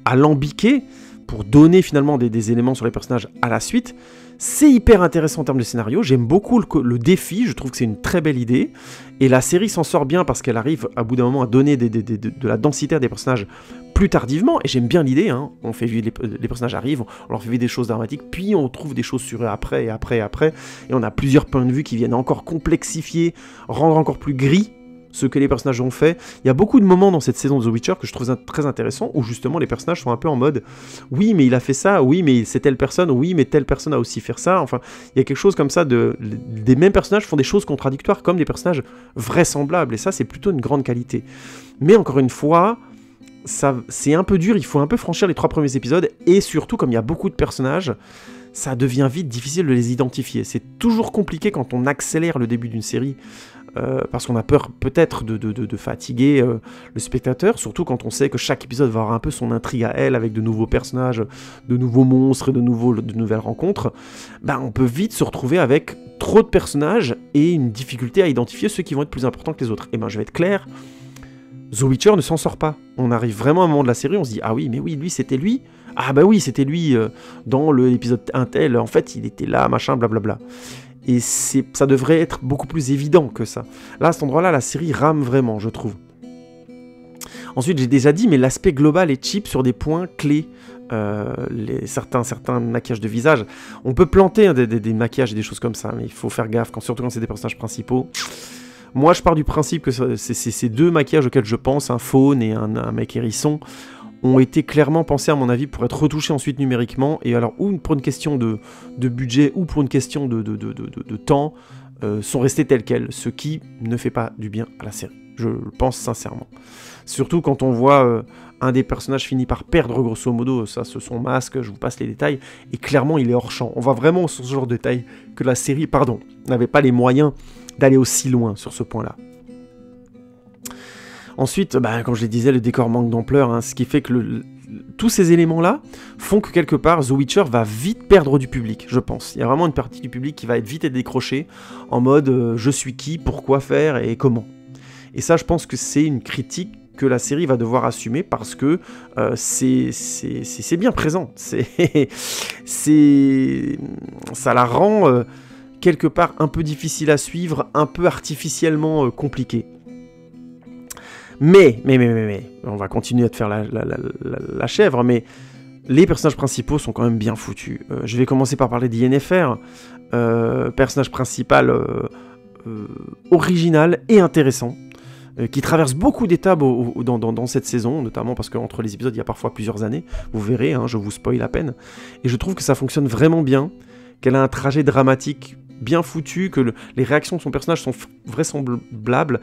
alambiquée, pour donner finalement des éléments sur les personnages à la suite, c'est hyper intéressant en termes de scénario. J'aime beaucoup le défi, je trouve que c'est une très belle idée, et la série s'en sort bien parce qu'elle arrive à bout d'un moment à donner de la densité à des personnages plus tardivement, et j'aime bien l'idée, hein. On fait vivre les personnages arrivent, on leur fait vivre des choses dramatiques, puis on trouve des choses sur eux après, et on a plusieurs points de vue qui viennent encore complexifier, rendre encore plus gris ce que les personnages ont fait. Il y a beaucoup de moments dans cette saison de The Witcher que je trouve très intéressants, où justement les personnages sont un peu en mode « Oui, mais il a fait ça, oui, mais c'est telle personne, oui, mais telle personne a aussi fait ça. » Enfin, il y a quelque chose comme ça, des mêmes personnages font des choses contradictoires, comme des personnages vraisemblables, et ça, c'est plutôt une grande qualité. Mais encore une fois, c'est un peu dur, il faut un peu franchir les 3 premiers épisodes, et surtout, comme il y a beaucoup de personnages, ça devient vite difficile de les identifier. C'est toujours compliqué quand on accélère le début d'une série, parce qu'on a peur peut-être de fatiguer le spectateur, surtout quand on sait que chaque épisode va avoir un peu son intrigue à elle, avec de nouveaux personnages, de nouveaux monstres et de nouvelles rencontres. Ben, on peut vite se retrouver avec trop de personnages et une difficulté à identifier ceux qui vont être plus importants que les autres. Et ben, je vais être clair, The Witcher ne s'en sort pas. On arrive vraiment à un moment de la série, on se dit « Ah oui, mais oui, lui, c'était lui. Ah bah oui, c'était lui dans l'épisode 1 tel, en fait, il était là, machin, blablabla. » Et ça devrait être beaucoup plus évident que ça. Là, à cet endroit-là, la série rame vraiment, je trouve. Ensuite, j'ai déjà dit, mais l'aspect global est cheap sur des points clés. Certains maquillages de visage. On peut planter des maquillages et des choses comme ça, mais il faut faire gaffe, surtout quand c'est des personnages principaux. Moi, je pars du principe que c'est ces 2 maquillages auxquels je pense, un faune et un mec hérisson, ont été clairement pensés, à mon avis, pour être retouchés ensuite numériquement, et alors, ou pour une question de budget, ou pour une question de temps, sont restés tels quels, ce qui ne fait pas du bien à la série. Je le pense sincèrement. Surtout quand on voit un des personnages finit par perdre, grosso modo, son masque, je vous passe les détails, et clairement, il est hors champ. On voit vraiment sur ce genre de détails que la série, n'avait pas les moyens d'aller aussi loin sur ce point-là. Ensuite, comme je le disais, le décor manque d'ampleur, ce qui fait que tous ces éléments-là font que quelque part, The Witcher va vite perdre du public, je pense. Il y a vraiment une partie du public qui va être vite décrochée, en mode je suis qui, pourquoi faire et comment. Et ça, je pense que c'est une critique que la série va devoir assumer, parce que c'est bien présent. Ça la rend quelque part un peu difficile à suivre, un peu artificiellement compliqué. Mais, on va continuer à te faire la chèvre, mais les personnages principaux sont quand même bien foutus. Je vais commencer par parler d'Yennefer, personnage principal original et intéressant, qui traverse beaucoup d'étapes dans cette saison, notamment parce qu'entre les épisodes, il y a parfois plusieurs années, vous verrez, je vous spoil à peine, et je trouve que ça fonctionne vraiment bien, qu'elle a un trajet dramatique bien foutu, que les réactions de son personnage sont vraisemblables.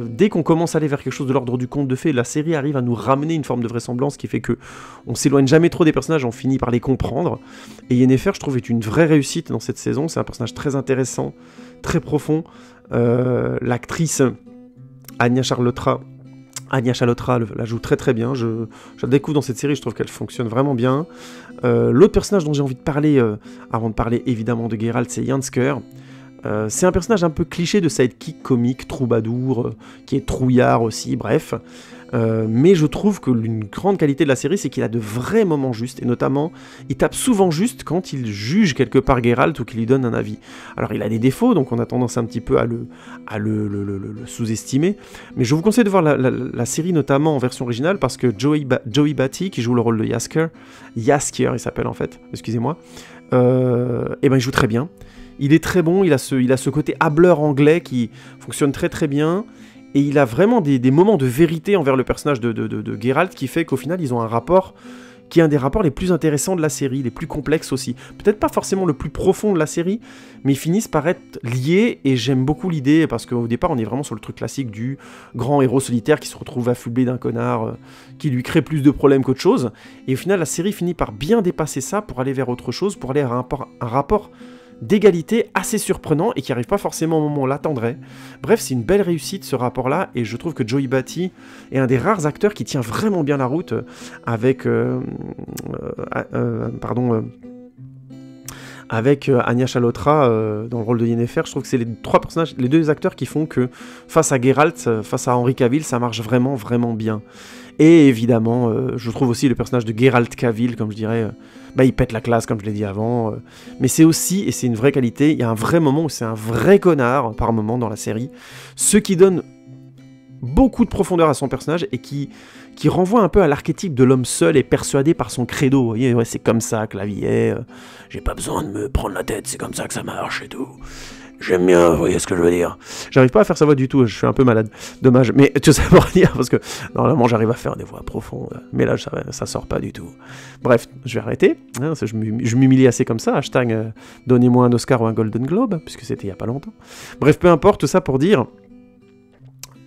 Dès qu'on commence à aller vers quelque chose de l'ordre du conte de fées, la série arrive à nous ramener une forme de vraisemblance qui fait que on s'éloigne jamais trop des personnages, on finit par les comprendre. Et Yennefer, je trouve, est une vraie réussite dans cette saison. C'est un personnage très intéressant, très profond. L'actrice Anya Chalotra la joue très très bien, je la découvre dans cette série, je trouve qu'elle fonctionne vraiment bien. L'autre personnage dont j'ai envie de parler, avant de parler évidemment de Geralt, c'est Jansker. C'est un personnage un peu cliché de sidekick comique, troubadour, qui est trouillard aussi, bref. Mais je trouve que l'une grande qualité de la série, c'est qu'il a de vrais moments justes, et notamment, il tape souvent juste quand il juge quelque part Geralt ou qu'il lui donne un avis. Alors il a des défauts, donc on a tendance un petit peu à le sous-estimer, mais je vous conseille de voir la série notamment en version originale, parce que Joey Batty, qui joue le rôle de Jaskier, il s'appelle en fait, excusez-moi, il joue très bien. Il est très bon, il a ce côté hableur anglais qui fonctionne très très bien, et il a vraiment des moments de vérité envers le personnage de Geralt, qui fait qu'au final ils ont un rapport qui est un des rapports les plus intéressants de la série, les plus complexes aussi. Peut-être pas forcément le plus profond de la série, mais ils finissent par être liés, et j'aime beaucoup l'idée, parce qu'au départ on est vraiment sur le truc classique du grand héros solitaire qui se retrouve affublé d'un connard qui lui crée plus de problèmes qu'autre chose, et au final la série finit par bien dépasser ça pour aller vers autre chose, pour aller à un rapport d'égalité assez surprenant et qui n'arrive pas forcément au moment où on l'attendrait. Bref, c'est une belle réussite ce rapport-là, et je trouve que Joey Batty est un des rares acteurs qui tient vraiment bien la route avec Anya Chalotra dans le rôle de Yennefer. Je trouve que c'est les deux acteurs qui font que face à Geralt, face à Henry Cavill, ça marche vraiment vraiment bien. Et évidemment, je trouve aussi le personnage de Geralt Cavill, comme je dirais, il pète la classe, comme je l'ai dit avant. Mais c'est aussi, et c'est une vraie qualité, il y a un vrai moment où c'est un vrai connard, par moment, dans la série, ce qui donne beaucoup de profondeur à son personnage, et qui renvoie un peu à l'archétype de l'homme seul et persuadé par son credo. Vous voyez, ouais, c'est comme ça que la vie est, j'ai pas besoin de me prendre la tête, c'est comme ça que ça marche et tout. J'aime bien, vous voyez ce que je veux dire. J'arrive pas à faire sa voix du tout, je suis un peu malade. Dommage, mais tu sais pour dire, parce que normalement j'arrive à faire des voix profondes, mais là ça sort pas du tout. Bref, je vais arrêter, hein, je m'humilie assez comme ça, hashtag donnez-moi un Oscar ou un Golden Globe, puisque c'était il y a pas longtemps. Bref, peu importe, tout ça pour dire,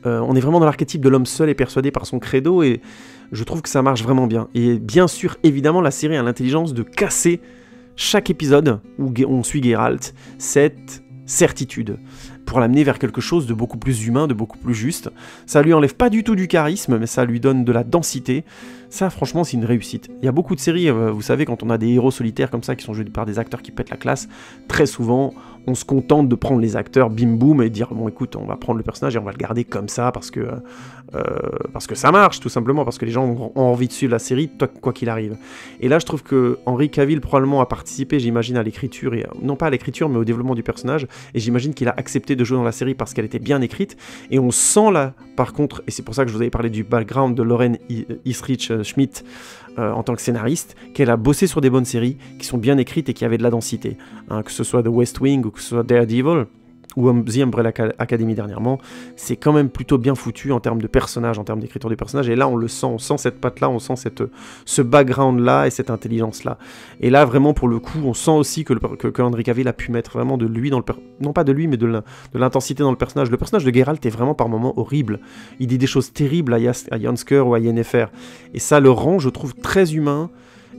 on est vraiment dans l'archétype de l'homme seul et persuadé par son credo, et je trouve que ça marche vraiment bien. Et bien sûr, évidemment, la série a l'intelligence de casser chaque épisode où on suit Geralt cette certitude, pour l'amener vers quelque chose de beaucoup plus humain, de beaucoup plus juste. Ça lui enlève pas du tout du charisme, mais ça lui donne de la densité. Ça, franchement, c'est une réussite. Il y a beaucoup de séries, vous savez, quand on a des héros solitaires comme ça, qui sont joués par des acteurs qui pètent la classe, très souvent, on se contente de prendre les acteurs, bim boum, et dire, bon écoute, on va prendre le personnage et on va le garder comme ça, parce que ça marche, tout simplement, parce que les gens ont envie de suivre la série, quoi qu'il arrive. Et là, je trouve que Henry Cavill, probablement, a participé, j'imagine, à l'écriture, non pas à l'écriture, mais au développement du personnage, et j'imagine qu'il a accepté de jouer dans la série parce qu'elle était bien écrite, et on sent là, par contre, et c'est pour ça que je vous avais parlé du background de Lauren Eastridge Schmidt en tant que scénariste, qu'elle a bossé sur des bonnes séries qui sont bien écrites et qui avaient de la densité, hein, que ce soit The West Wing ou que ce soit Daredevil ou The Umbrella Academy dernièrement, c'est quand même plutôt bien foutu en termes de personnages, en termes d'écriture du personnage, et là on le sent, on sent cette patte-là, on sent ce background-là et cette intelligence-là. Et là vraiment pour le coup, on sent aussi que Henry Cavill a pu mettre vraiment de lui dans le non pas de lui, mais de l'intensité dans le personnage. Le personnage de Geralt est vraiment par moments horrible. Il dit des choses terribles à Jansker ou à Yennefer, et ça le rend, je trouve, très humain,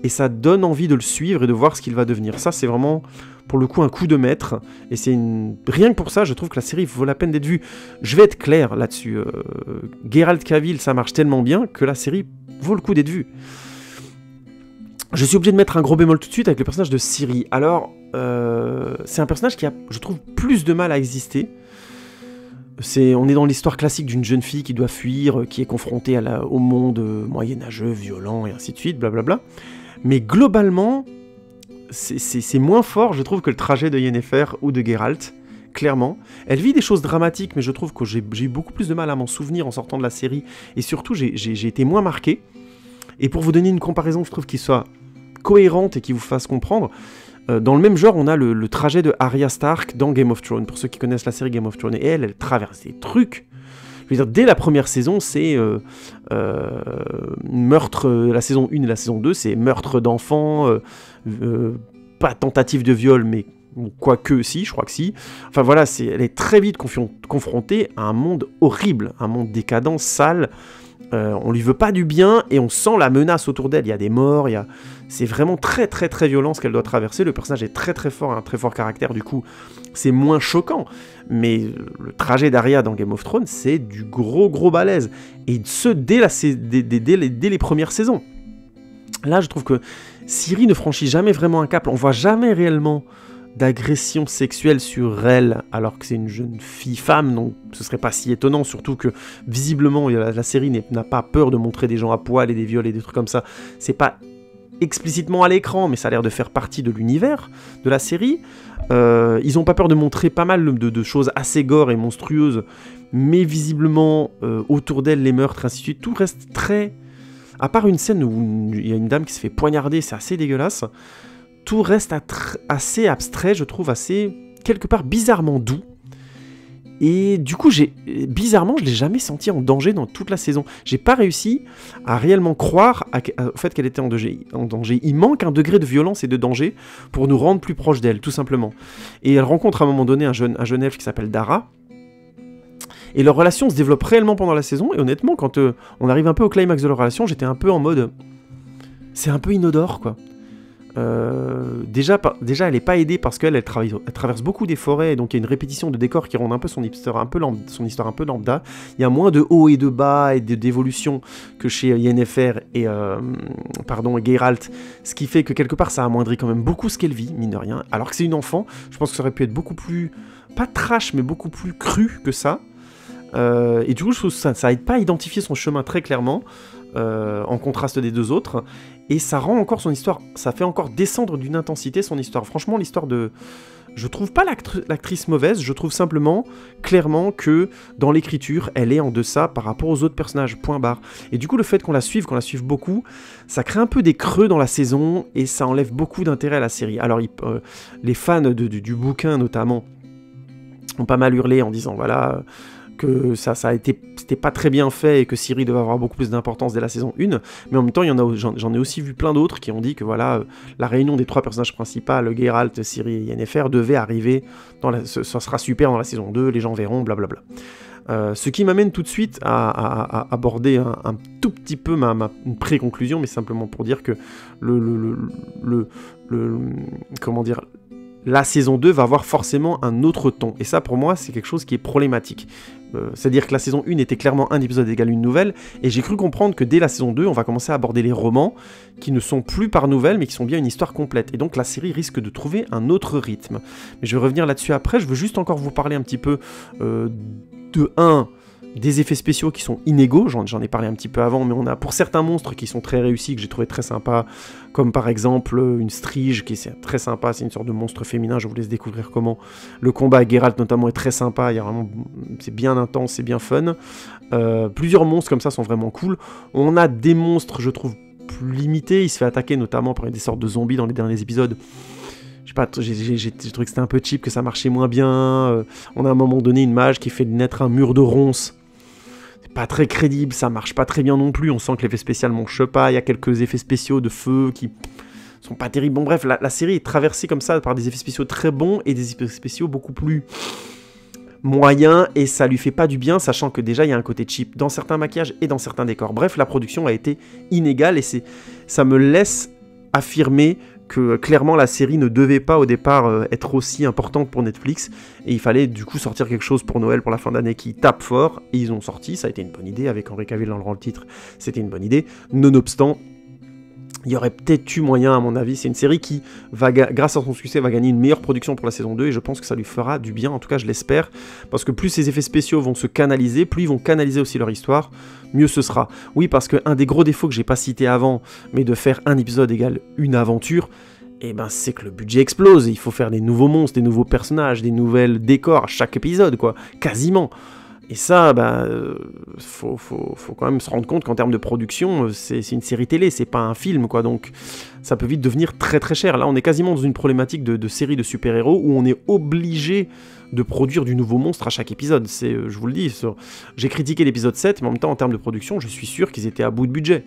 et ça donne envie de le suivre et de voir ce qu'il va devenir. Ça, c'est vraiment, pour le coup, un coup de maître, et rien que pour ça, je trouve que la série vaut la peine d'être vue. Je vais être clair là-dessus. Geralt Cavill, ça marche tellement bien que la série vaut le coup d'être vue. Je suis obligé de mettre un gros bémol tout de suite avec le personnage de Ciri. Alors, c'est un personnage qui a, je trouve, plus de mal à exister. On est dans l'histoire classique d'une jeune fille qui doit fuir, qui est confrontée au monde moyenâgeux, violent, et ainsi de suite, blablabla. Mais globalement, c'est moins fort, je trouve, que le trajet de Yennefer ou de Geralt, clairement. Elle vit des choses dramatiques, mais je trouve que j'ai eu beaucoup plus de mal à m'en souvenir en sortant de la série, et surtout, j'ai été moins marqué. Et pour vous donner une comparaison, je trouve qu'il soit cohérente et qui vous fasse comprendre, dans le même genre, on a le trajet de Arya Stark dans Game of Thrones, pour ceux qui connaissent la série Game of Thrones, et elle traverse des trucs. Je veux dire, dès la première saison, c'est meurtre, la saison 1 et la saison 2, c'est meurtre d'enfants, pas tentative de viol, mais quoique si, je crois que si. Enfin voilà, elle est très vite confrontée à un monde horrible, un monde décadent, sale. On lui veut pas du bien et on sent la menace autour d'elle. Il y a des morts, c'est vraiment très très très violent ce qu'elle doit traverser. Le personnage est très très fort, un très fort caractère, du coup c'est moins choquant. Mais le trajet d'Arya dans Game of Thrones, c'est du gros balèze. Et ce, dès les premières saisons. Là, je trouve que Ciri ne franchit jamais vraiment un cap. On voit jamais réellement d'agression sexuelle sur elle, alors que c'est une jeune fille-femme, donc ce serait pas si étonnant, surtout que, visiblement, la série n'a pas peur de montrer des gens à poil et des viols et des trucs comme ça. C'est pas explicitement à l'écran, mais ça a l'air de faire partie de l'univers de la série. Ils ont pas peur de montrer pas mal de choses assez gore et monstrueuses, mais visiblement, autour d'elle, les meurtres, ainsi de suite, tout reste très... À part une scène où il y a une dame qui se fait poignarder, c'est assez dégueulasse, tout reste assez abstrait, je trouve, assez, quelque part, bizarrement doux. Et du coup, bizarrement, je l'ai jamais senti en danger dans toute la saison. J'ai pas réussi à réellement croire au fait qu'elle était en danger. Il manque un degré de violence et de danger pour nous rendre plus proches d'elle, tout simplement. Et elle rencontre à un moment donné un jeune elfe qui s'appelle Dara. Et leur relation se développe réellement pendant la saison. Et honnêtement, quand on arrive un peu au climax de leur relation, j'étais un peu en mode... C'est un peu inodore, quoi. Déjà, elle n'est pas aidée parce qu'elle traverse beaucoup des forêts, et donc il y a une répétition de décors qui rendent un peu son histoire un peu lambda. Il y a moins de hauts et de bas et d'évolution que chez Yennefer et Geralt, ce qui fait que quelque part ça amoindrit quand même beaucoup ce qu'elle vit, mine de rien. Alors que c'est une enfant, je pense que ça aurait pu être beaucoup plus, pas trash, mais beaucoup plus cru que ça. Et du coup, je trouve que ça aide pas à identifier son chemin très clairement, en contraste des deux autres. Et ça rend encore son histoire, ça fait encore descendre d'une intensité son histoire. Franchement, l'histoire de... Je trouve pas l'actrice mauvaise, je trouve simplement, clairement, que dans l'écriture, elle est en deçà par rapport aux autres personnages, point barre. Et du coup, le fait qu'on la suive beaucoup, ça crée un peu des creux dans la saison, et ça enlève beaucoup d'intérêt à la série. Alors, les fans du bouquin, notamment, ont pas mal hurlé en disant voilà que c'était pas très bien fait et que Ciri devait avoir beaucoup plus d'importance dès la saison 1, mais en même temps j'en ai aussi vu plein d'autres qui ont dit que voilà la réunion des 3 personnages principaux, Geralt, Ciri et Yennefer, devait arriver, ça sera super dans la saison 2, les gens verront, blablabla. Ce qui m'amène tout de suite à aborder un tout petit peu une pré-conclusion, mais simplement pour dire que comment dire, la saison 2 va avoir forcément un autre ton. Et ça, pour moi, c'est quelque chose qui est problématique. C'est-à-dire que la saison 1 était clairement un épisode égale une nouvelle, et j'ai cru comprendre que dès la saison 2, on va commencer à aborder les romans, qui ne sont plus par nouvelles, mais qui sont bien une histoire complète. Et donc la série risque de trouver un autre rythme. Mais je vais revenir là-dessus après, je veux juste encore vous parler un petit peu des effets spéciaux qui sont inégaux, j'en ai parlé un petit peu avant, mais on a pour certains monstres qui sont très réussis, que j'ai trouvé très sympa, comme par exemple une Strige qui est très sympa, c'est une sorte de monstre féminin, je vous laisse découvrir comment. Le combat à Geralt notamment est très sympa, c'est bien intense, c'est bien fun. Plusieurs monstres comme ça sont vraiment cool. On a des monstres, je trouve, plus limités, il se fait attaquer notamment par des sortes de zombies dans les derniers épisodes. Je sais pas, j'ai trouvé que c'était un peu cheap, que ça marchait moins bien. On a à un moment donné une mage qui fait naître un mur de ronces. C'est pas très crédible, ça marche pas très bien non plus. On sent que l'effet spécial marche pas. Il y a quelques effets spéciaux de feu qui sont pas terribles. Bon bref, la série est traversée comme ça par des effets spéciaux très bons et des effets spéciaux beaucoup plus moyens, et ça lui fait pas du bien, sachant que déjà il y a un côté cheap dans certains maquillages et dans certains décors. Bref, la production a été inégale, et ça me laisse affirmer que clairement la série ne devait pas au départ être aussi importante pour Netflix, et il fallait du coup sortir quelque chose pour Noël, pour la fin d'année, qui tape fort, et ils ont sorti, ça a été une bonne idée, avec Henry Cavill dans le rôle titre, c'était une bonne idée. Nonobstant, il y aurait peut-être eu moyen, à mon avis. C'est une série qui, grâce à son succès, va gagner une meilleure production pour la saison 2, et je pense que ça lui fera du bien, en tout cas je l'espère, parce que plus ces effets spéciaux vont se canaliser, plus ils vont canaliser aussi leur histoire, mieux ce sera. Oui, parce qu'un des gros défauts que j'ai pas cité avant, mais de faire un épisode égale une aventure, et ben c'est que le budget explose, il faut faire des nouveaux monstres, des nouveaux personnages, des nouvelles décors à chaque épisode, quoi, quasiment. Et ça, faut quand même se rendre compte qu'en termes de production, c'est une série télé, c'est pas un film, quoi. Donc, ça peut vite devenir très très cher. Là, on est quasiment dans une problématique de série de super-héros où on est obligé de produire du nouveau monstre à chaque épisode. Je vous le dis, j'ai critiqué l'épisode 7, mais en même temps, en termes de production, je suis sûr qu'ils étaient à bout de budget.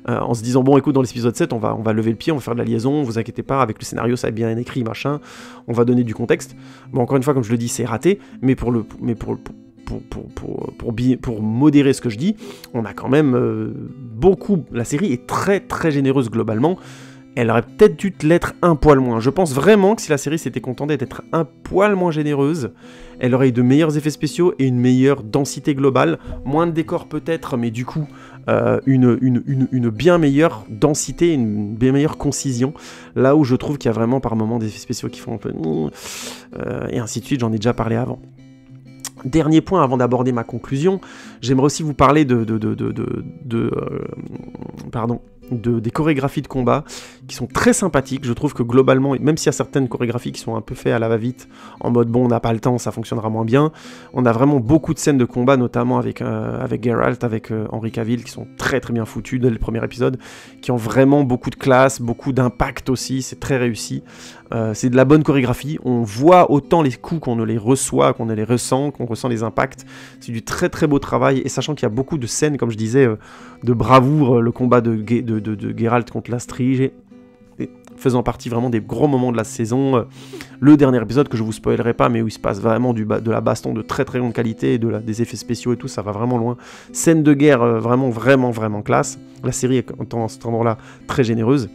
En se disant, bon, écoute, dans l'épisode 7, on va lever le pied, on va faire de la liaison, vous inquiétez pas, avec le scénario, ça va être bien écrit, machin, on va donner du contexte. Bon, encore une fois, comme je le dis, c'est raté, mais pour modérer ce que je dis, on a quand même beaucoup... La série est très très généreuse globalement. Elle aurait peut-être dû l'être un poil moins. Je pense vraiment que si la série s'était contentée d'être un poil moins généreuse, elle aurait eu de meilleurs effets spéciaux et une meilleure densité globale. Moins de décors peut-être, mais du coup, une bien meilleure densité, une bien meilleure concision. Là où je trouve qu'il y a vraiment par moments des effets spéciaux qui font un peu... et ainsi de suite, j'en ai déjà parlé avant. Dernier point avant d'aborder ma conclusion, j'aimerais aussi vous parler des chorégraphies de combat qui sont très sympathiques. Je trouve que globalement, même s'il y a certaines chorégraphies qui sont un peu faites à la va-vite, en mode bon, on n'a pas le temps, ça fonctionnera moins bien, on a vraiment beaucoup de scènes de combat, notamment avec Geralt, avec Henry Cavill, qui sont très très bien foutues dès le premier épisode, qui ont vraiment beaucoup de classe, beaucoup d'impact aussi, c'est très réussi. C'est de la bonne chorégraphie, on voit autant les coups qu'on ne les reçoit, qu'on ne les ressent, qu'on ressent les impacts. C'est du très très beau travail, et sachant qu'il y a beaucoup de scènes, comme je disais, de bravoure, le combat de Geralt contre la Strige, faisant partie vraiment des gros moments de la saison. Le dernier épisode, que je vous spoilerai pas, mais où il se passe vraiment de la baston de très très grande qualité, des effets spéciaux et tout, ça va vraiment loin. Scène de guerre vraiment vraiment vraiment classe. La série est en cet endroit-là très généreuse.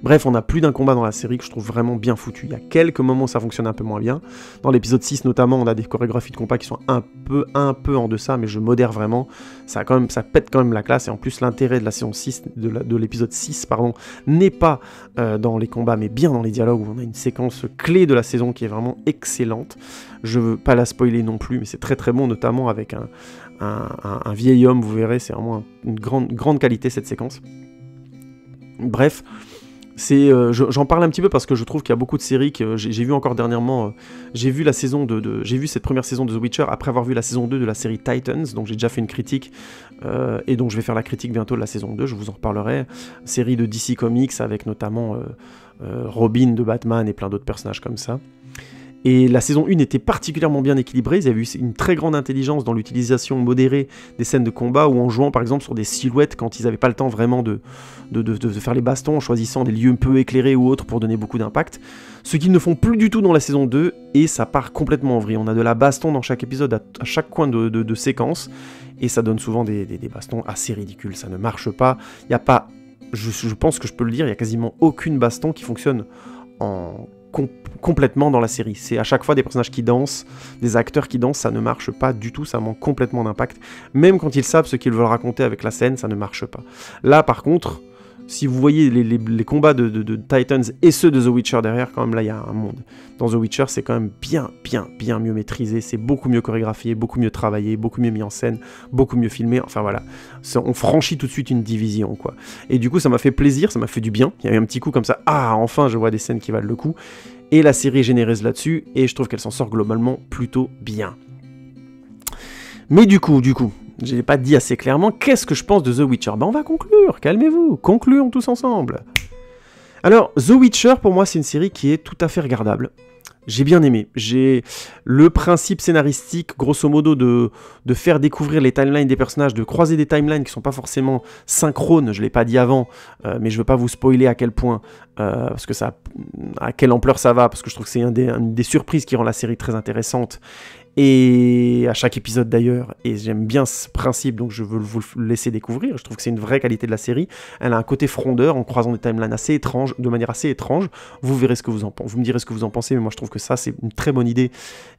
Bref, on a plus d'un combat dans la série que je trouve vraiment bien foutu. Il y a quelques moments où ça fonctionne un peu moins bien. Dans l'épisode 6 notamment, on a des chorégraphies de combat qui sont un peu en deçà, mais je modère vraiment. Ça pète quand même la classe, et en plus l'intérêt de la saison 6, de l'épisode 6, n'est pas dans les combats, mais bien dans les dialogues, où on a une séquence clé de la saison qui est vraiment excellente. Je veux pas la spoiler non plus, mais c'est très très bon, notamment avec un vieil homme, vous verrez, c'est vraiment une grande qualité cette séquence. Bref, j'en parle un petit peu parce que je trouve qu'il y a beaucoup de séries que j'ai vu encore dernièrement. J'ai vu cette première saison de The Witcher après avoir vu la saison 2 de la série Titans, donc j'ai déjà fait une critique et donc je vais faire la critique bientôt de la saison 2, je vous en reparlerai. Série de DC Comics avec notamment Robin de Batman et plein d'autres personnages comme ça. Et la saison 1 était particulièrement bien équilibrée, ils avaient eu une très grande intelligence dans l'utilisation modérée des scènes de combat, ou en jouant par exemple sur des silhouettes quand ils n'avaient pas le temps vraiment de faire les bastons, en choisissant des lieux peu éclairés ou autres pour donner beaucoup d'impact. Ce qu'ils ne font plus du tout dans la saison 2, et ça part complètement en vrille. On a de la baston dans chaque épisode, à chaque coin de séquence, et ça donne souvent des bastons assez ridicules, ça ne marche pas. Il n'y a pas, je pense que je peux le dire, il n'y a quasiment aucune baston qui fonctionne complètement dans la série. C'est à chaque fois des personnages qui dansent, des acteurs qui dansent, ça ne marche pas du tout, ça manque complètement d'impact. Même quand ils savent ce qu'ils veulent raconter avec la scène, ça ne marche pas. Là, par contre, si vous voyez les combats de Titans et ceux de The Witcher derrière, quand même, là, il y a un monde. Dans The Witcher, c'est quand même bien mieux maîtrisé, c'est beaucoup mieux chorégraphié, beaucoup mieux travaillé, beaucoup mieux mis en scène, beaucoup mieux filmé, enfin voilà. On franchit tout de suite une division, quoi. Et du coup, ça m'a fait plaisir, ça m'a fait du bien. Il y a eu un petit coup comme ça, ah, enfin, je vois des scènes qui valent le coup. Et la série est généreuse là-dessus, et je trouve qu'elle s'en sort globalement plutôt bien. Mais du coup, je n'ai pas dit assez clairement, qu'est-ce que je pense de The Witcher? Ben on va conclure, calmez-vous, concluons tous ensemble. Alors, The Witcher, pour moi, c'est une série qui est tout à fait regardable. J'ai bien aimé. J'ai le principe scénaristique, grosso modo, de faire découvrir les timelines des personnages, de croiser des timelines qui ne sont pas forcément synchrones, je ne l'ai pas dit avant, mais je ne veux pas vous spoiler à quel point, parce que ça, à quelle ampleur ça va, parce que je trouve que c'est une des surprises qui rend la série très intéressante, et à chaque épisode d'ailleurs, et j'aime bien ce principe, donc je veux vous le laisser découvrir. Je trouve que c'est une vraie qualité de la série. Elle a un côté frondeur en croisant des timelines assez étranges, de manière assez étrange. Vous verrez ce que vous en pensez, vous me direz ce que vous en pensez, mais moi je trouve que ça c'est une très bonne idée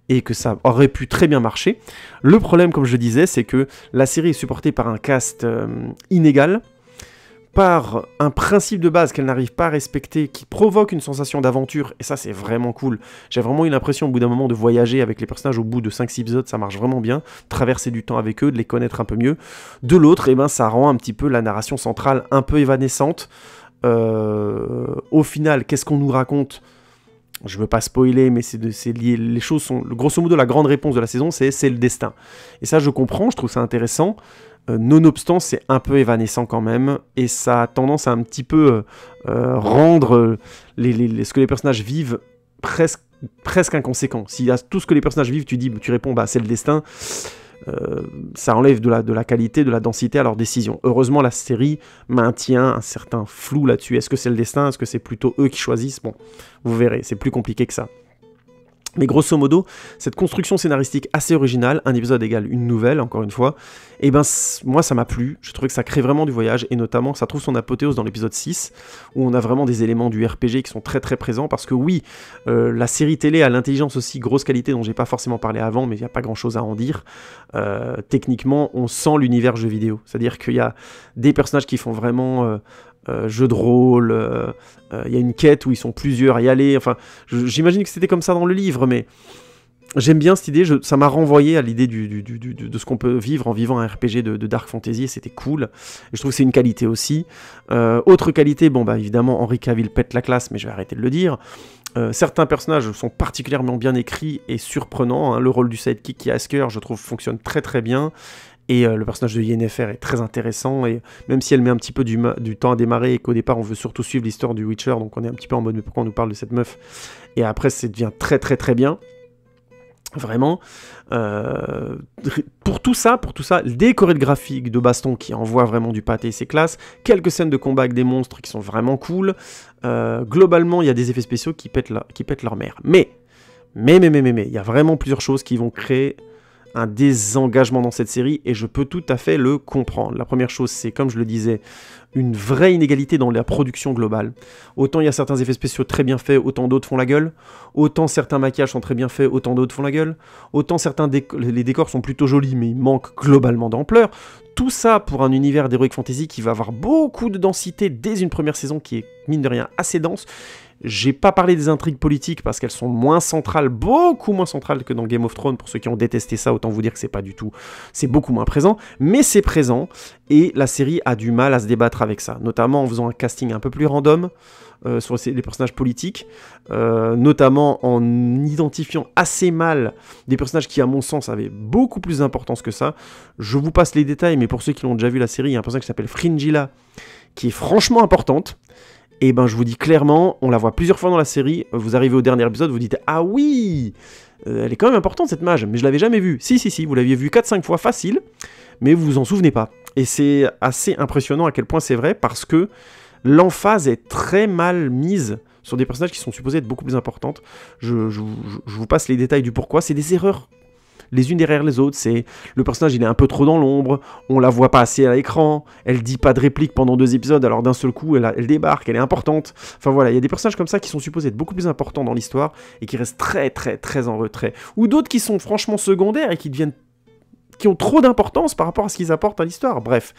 et que ça aurait pu très bien marcher. Le problème, comme je le disais, c'est que la série est supportée par un cast inégal, par un principe de base qu'elle n'arrive pas à respecter, qui provoque une sensation d'aventure, et ça c'est vraiment cool. J'ai vraiment eu l'impression au bout d'un moment de voyager avec les personnages au bout de 5-6 épisodes, ça marche vraiment bien, traverser du temps avec eux, de les connaître un peu mieux. De l'autre, eh ben, ça rend un petit peu la narration centrale un peu évanescente. Au final, qu'est-ce qu'on nous raconte ? Je veux pas spoiler, mais c'est lié. Les choses sont, grosso modo, la grande réponse de la saison, c'est le destin. Et ça, je comprends, je trouve ça intéressant. Nonobstant, c'est un peu évanescent quand même, et ça a tendance à un petit peu rendre ce que les personnages vivent presque inconséquent. S'il y a tout ce que les personnages vivent, tu réponds, bah c'est le destin. Ça enlève de la qualité, de la densité à leurs décisions. Heureusement, la série maintient un certain flou là-dessus. Est-ce que c'est le destin? Est-ce que c'est plutôt eux qui choisissent? Bon, vous verrez, c'est plus compliqué que ça. Mais grosso modo, cette construction scénaristique assez originale, un épisode égale une nouvelle, encore une fois, et ben moi ça m'a plu, je trouvais que ça crée vraiment du voyage, et notamment ça trouve son apothéose dans l'épisode 6, où on a vraiment des éléments du RPG qui sont très très présents, parce que oui, la série télé a l'intelligence aussi, grosse qualité dont j'ai pas forcément parlé avant, mais il n'y a pas grand chose à en dire. Techniquement, on sent l'univers jeu vidéo, c'est-à-dire qu'il y a des personnages qui font vraiment... jeu de rôle, il y a une quête où ils sont plusieurs à y aller, enfin, j'imagine que c'était comme ça dans le livre, mais j'aime bien cette idée, ça m'a renvoyé à l'idée de ce qu'on peut vivre en vivant un RPG de Dark Fantasy, et c'était cool, et je trouve que c'est une qualité aussi. Autre qualité, bon bah évidemment, Henry Cavill pète la classe, mais je vais arrêter de le dire. Certains personnages sont particulièrement bien écrits et surprenants, hein. Le rôle du sidekick qui est Asker, je trouve, fonctionne très très bien. Et le personnage de Yennefer est très intéressant, et même si elle met un petit peu du temps à démarrer, et qu'au départ on veut surtout suivre l'histoire du Witcher, donc on est un petit peu en mode mais pourquoi on nous parle de cette meuf, et après ça devient très très très bien, vraiment. Pour tout ça, des chorégraphies de baston qui envoient vraiment du pâté, c'est classe, quelques scènes de combat avec des monstres qui sont vraiment cool, globalement il y a des effets spéciaux qui pètent leur mère, mais, il y a vraiment plusieurs choses qui vont créer un désengagement dans cette série, et je peux tout à fait le comprendre. La première chose, c'est, comme je le disais, une vraie inégalité dans la production globale. Autant il y a certains effets spéciaux très bien faits, autant d'autres font la gueule. Autant certains maquillages sont très bien faits, autant d'autres font la gueule. Autant les décors sont plutôt jolis, mais ils manquent globalement d'ampleur. Tout ça pour un univers d'Heroic Fantasy qui va avoir beaucoup de densité dès une première saison qui est, mine de rien, assez dense. J'ai pas parlé des intrigues politiques parce qu'elles sont moins centrales, beaucoup moins centrales que dans Game of Thrones. Pour ceux qui ont détesté ça, autant vous dire que c'est pas du tout, c'est beaucoup moins présent, mais c'est présent, et la série a du mal à se débattre avec ça, notamment en faisant un casting un peu plus random sur les personnages politiques, notamment en identifiant assez mal des personnages qui, à mon sens, avaient beaucoup plus d'importance que ça. Je vous passe les détails, mais pour ceux qui l'ont déjà vu la série, il y a un personnage qui s'appelle Fringilla, qui est franchement importante, Et ben je vous dis clairement, on la voit plusieurs fois dans la série, vous arrivez au dernier épisode, vous dites « Ah oui elle est quand même importante cette mage, mais je l'avais jamais vue. » Si, vous l'aviez vue 4-5 fois facile, mais vous vous en souvenez pas. Et c'est assez impressionnant à quel point c'est vrai, parce que l'emphase est très mal mise sur des personnages qui sont supposés être beaucoup plus importantes. Je vous passe les détails du pourquoi. C'est des erreurs les unes derrière les autres. C'est le personnage, il est un peu trop dans l'ombre, on la voit pas assez à l'écran, elle dit pas de réplique pendant 2 épisodes, alors d'un seul coup, elle débarque, elle est importante. Enfin voilà, il y a des personnages comme ça qui sont supposés être beaucoup plus importants dans l'histoire et qui restent très en retrait. Ou d'autres qui sont franchement secondaires et qui ont trop d'importance par rapport à ce qu'ils apportent à l'histoire. Bref,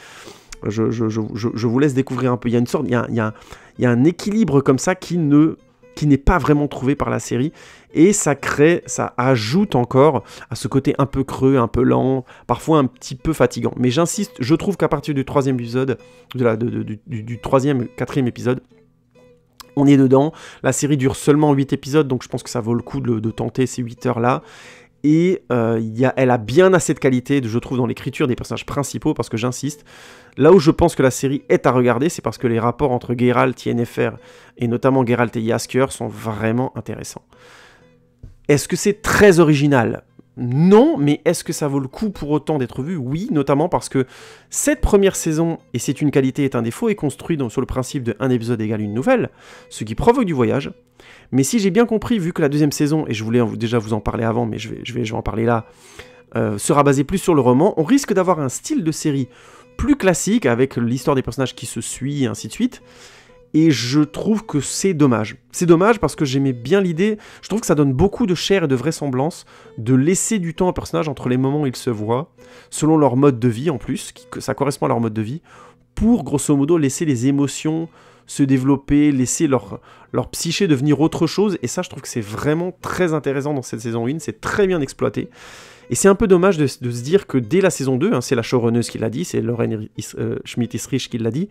je vous laisse découvrir un peu. Il y a une sorte, il y a un équilibre comme ça qui n'est pas vraiment trouvé par la série, et ça ajoute encore à ce côté un peu creux, un peu lent, parfois un petit peu fatigant. Mais j'insiste, je trouve qu'à partir du 3e épisode, du 3e, 4e épisode, on est dedans. La série dure seulement 8 épisodes, donc je pense que ça vaut le coup de tenter ces 8 heures-là. Et elle a bien assez de qualité, je trouve, dans l'écriture des personnages principaux, parce que j'insiste, là où je pense que la série est à regarder, c'est parce que les rapports entre Geralt, Yennefer, et notamment Geralt et Jaskier sont vraiment intéressants. Est-ce que c'est très original ? Non, mais est-ce que ça vaut le coup pour autant d'être vu ? Oui, notamment parce que cette première saison, et c'est une qualité et un défaut, est construite sur le principe de un épisode égale une nouvelle, ce qui provoque du voyage. Mais si j'ai bien compris, vu que la 2e saison, et je voulais déjà vous en parler avant, mais je vais en parler là, sera basée plus sur le roman, on risque d'avoir un style de série plus classique, avec l'histoire des personnages qui se suit, et ainsi de suite. Et je trouve que c'est dommage. C'est dommage parce que j'aimais bien l'idée, je trouve que ça donne beaucoup de chair et de vraisemblance, de laisser du temps aux personnages entre les moments où ils se voient, selon leur mode de vie en plus, que ça correspond à leur mode de vie, pour grosso modo laisser les émotions se développer, laisser leur psyché devenir autre chose, et ça je trouve que c'est vraiment très intéressant dans cette saison 1, c'est très bien exploité. Et c'est un peu dommage de se dire que dès la saison 2, c'est la showrunneuse qui l'a dit, c'est Lauren Schmidt-Isrich qui l'a dit,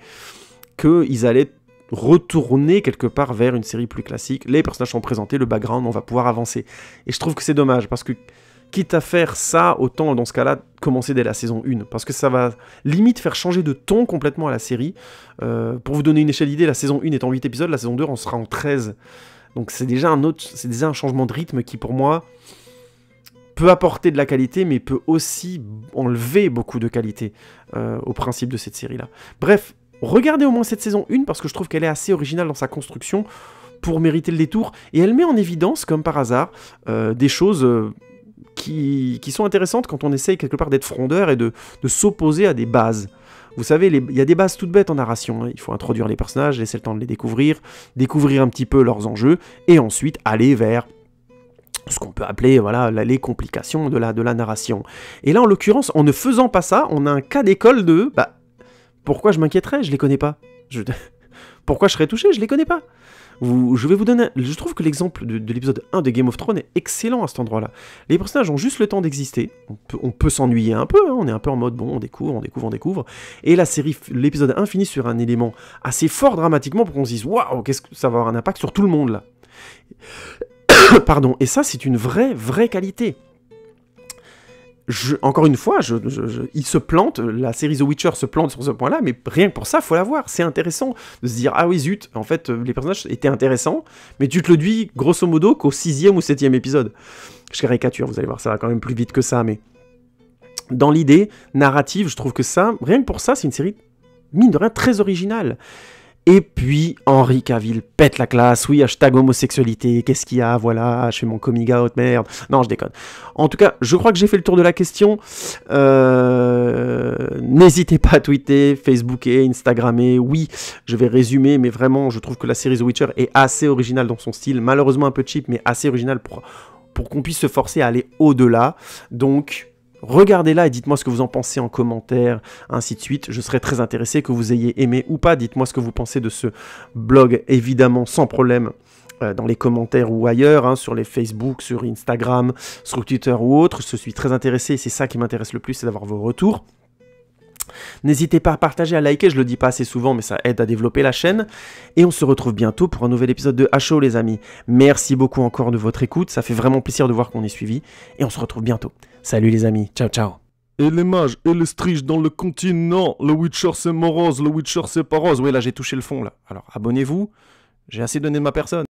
qu'ils allaient retourner quelque part vers une série plus classique. Les personnages sont présentés, le background, on va pouvoir avancer. Et je trouve que c'est dommage, parce que quitte à faire ça, autant dans ce cas-là, commencer dès la saison 1, parce que ça va limite faire changer de ton complètement à la série. Pour vous donner une échelle d'idée, la saison 1 est en 8 épisodes, la saison 2 on sera en 13. Donc c'est déjà un changement de rythme qui pour moi peut apporter de la qualité, mais peut aussi enlever beaucoup de qualité au principe de cette série-là. Bref, regardez au moins cette saison 1, parce que je trouve qu'elle est assez originale dans sa construction pour mériter le détour, et elle met en évidence, comme par hasard, des choses qui sont intéressantes quand on essaye quelque part d'être frondeur et de s'opposer à des bases. Vous savez, il y a des bases toutes bêtes en narration, hein. Il faut introduire les personnages, laisser le temps de les découvrir un petit peu leurs enjeux, et ensuite aller vers ce qu'on peut appeler les complications de la narration. Et là, en l'occurrence, en ne faisant pas ça, on a un cas d'école de... pourquoi je m'inquiéterais ? Je les connais pas. Pourquoi je serais touché ? Je les connais pas. Je vais vous donner... Je trouve que l'exemple de l'épisode 1 de Game of Thrones est excellent à cet endroit-là. Les personnages ont juste le temps d'exister. On peut s'ennuyer un peu, hein, on est un peu en mode, bon, on découvre. Et l'épisode 1 finit sur un élément assez fort dramatiquement pour qu'on se dise, waouh, qu'est-ce que ça va avoir un impact sur tout le monde, là. Pardon. Et ça, c'est une vraie qualité. Encore une fois, il se plante, la série The Witcher se plante sur ce point-là, mais rien que pour ça, faut la voir. C'est intéressant de se dire, ah oui, zut, en fait, les personnages étaient intéressants, mais tu te le dis, grosso modo, qu'au 6e ou 7e épisode. Je caricature, vous allez voir, ça va quand même plus vite que ça, mais dans l'idée narrative, je trouve que ça, rien que pour ça, c'est une série, mine de rien, très originale. Et puis, Henry Cavill pète la classe, oui, hashtag homosexualité, qu'est-ce qu'il y a, voilà, je fais mon coming out, merde. Non, je déconne. En tout cas, je crois que j'ai fait le tour de la question. N'hésitez pas à tweeter, Facebooker, Instagrammer, oui, je vais résumer, mais vraiment, je trouve que la série The Witcher est assez originale dans son style, malheureusement un peu cheap, mais assez originale pour qu'on puisse se forcer à aller au-delà. Donc... regardez-la et dites-moi ce que vous en pensez en commentaire, ainsi de suite. Je serais très intéressé que vous ayez aimé ou pas. Dites-moi ce que vous pensez de ce blog, évidemment, sans problème, dans les commentaires ou ailleurs, hein, sur les Facebook, sur Instagram, sur Twitter ou autre. Je suis très intéressé et c'est ça qui m'intéresse le plus, c'est d'avoir vos retours. N'hésitez pas à partager, à liker, je le dis pas assez souvent, mais ça aide à développer la chaîne. Et on se retrouve bientôt pour un nouvel épisode de HO, les amis. Merci beaucoup encore de votre écoute, ça fait vraiment plaisir de voir qu'on est suivi. Et on se retrouve bientôt. Salut les amis, ciao ciao. Et les mages et les striges dans le continent. Le Witcher c'est morose, le Witcher c'est pas rose. Oui, là j'ai touché le fond là. Alors abonnez-vous, j'ai assez donné de ma personne.